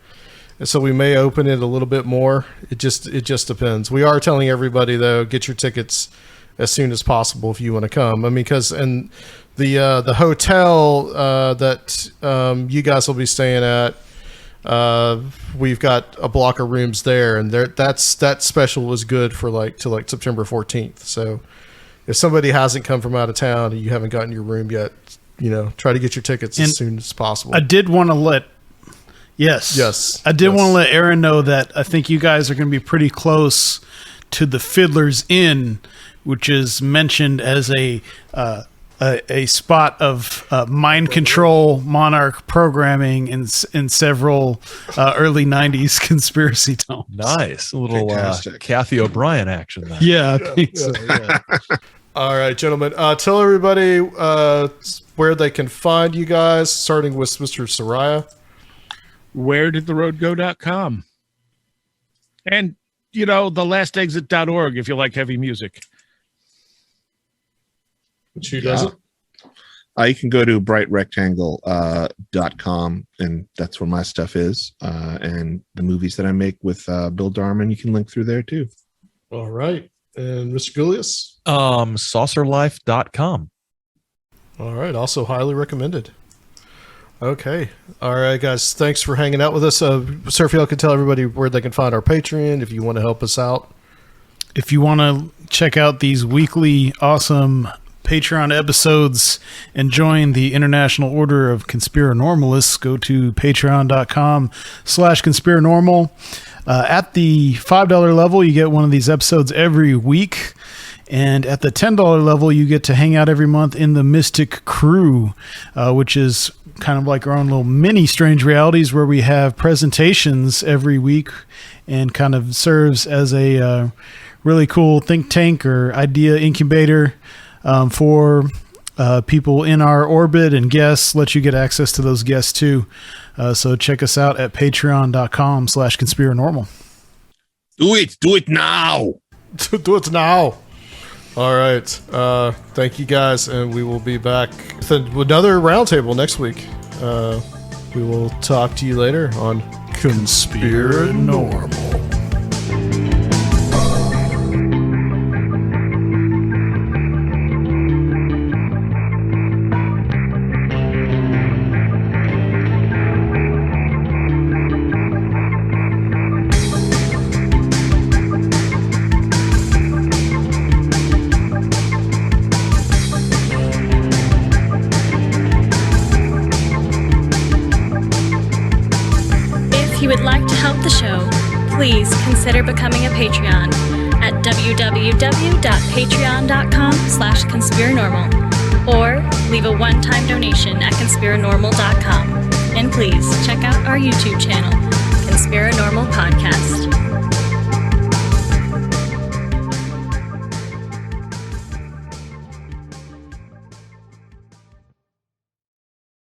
and so we may open it a little bit more. It just depends. We are telling everybody, though, get your tickets as soon as possible if you want to come. I mean, because the hotel that you guys will be staying at, we've got a block of rooms there, and that special was good for till September 14th. So if somebody hasn't come from out of town and you haven't gotten your room yet, you know, try to get your tickets as soon as possible. I did want to let Aaron know that I think you guys are going to be pretty close to the Fiddler's Inn, which is mentioned as a spot of mind control monarch programming in several early 90s conspiracy tomes. Nice. A little Kathy O'Brien action there. Yeah, I think so. Yeah. All right, gentlemen. Tell everybody where they can find you guys, starting with Mr. Seriah. Wheredidtheroadgo.com. And, you know, thelastexit.org if you like heavy music. Which who doesn't? You can go to brightrectangle.com, and that's where my stuff is. And the movies that I make with Bill Darman, you can link through there too. All right. And Mr. Gulyas? Saucerlife.com. All right. Also highly recommended. Okay. All right, guys. Thanks for hanging out with us. Sir, if y'all could tell everybody where they can find our Patreon if you want to help us out. If you want to check out these weekly awesome Patreon episodes and join the International Order of Conspirinormalists, go to patreon.com/conspirinormal. At the $5 level, you get one of these episodes every week. And at the $10 level, you get to hang out every month in the Mystic Crew, which is kind of like our own little mini Strange Realities, where we have presentations every week and kind of serves as a really cool think tank or idea incubator for people in our orbit and guests. Let you get access to those guests too. So check us out at patreon.com/conspirinormal. Do it now. Do it now. All right. Thank you guys, and we will be back with another roundtable next week. We will talk to you later on Conspirinormal. If you would like to help the show, please consider becoming a Patreon at www.patreon.com/conspirinormal or leave a one-time donation at conspirinormal.com. And please check out our YouTube channel, Conspirinormal Podcast.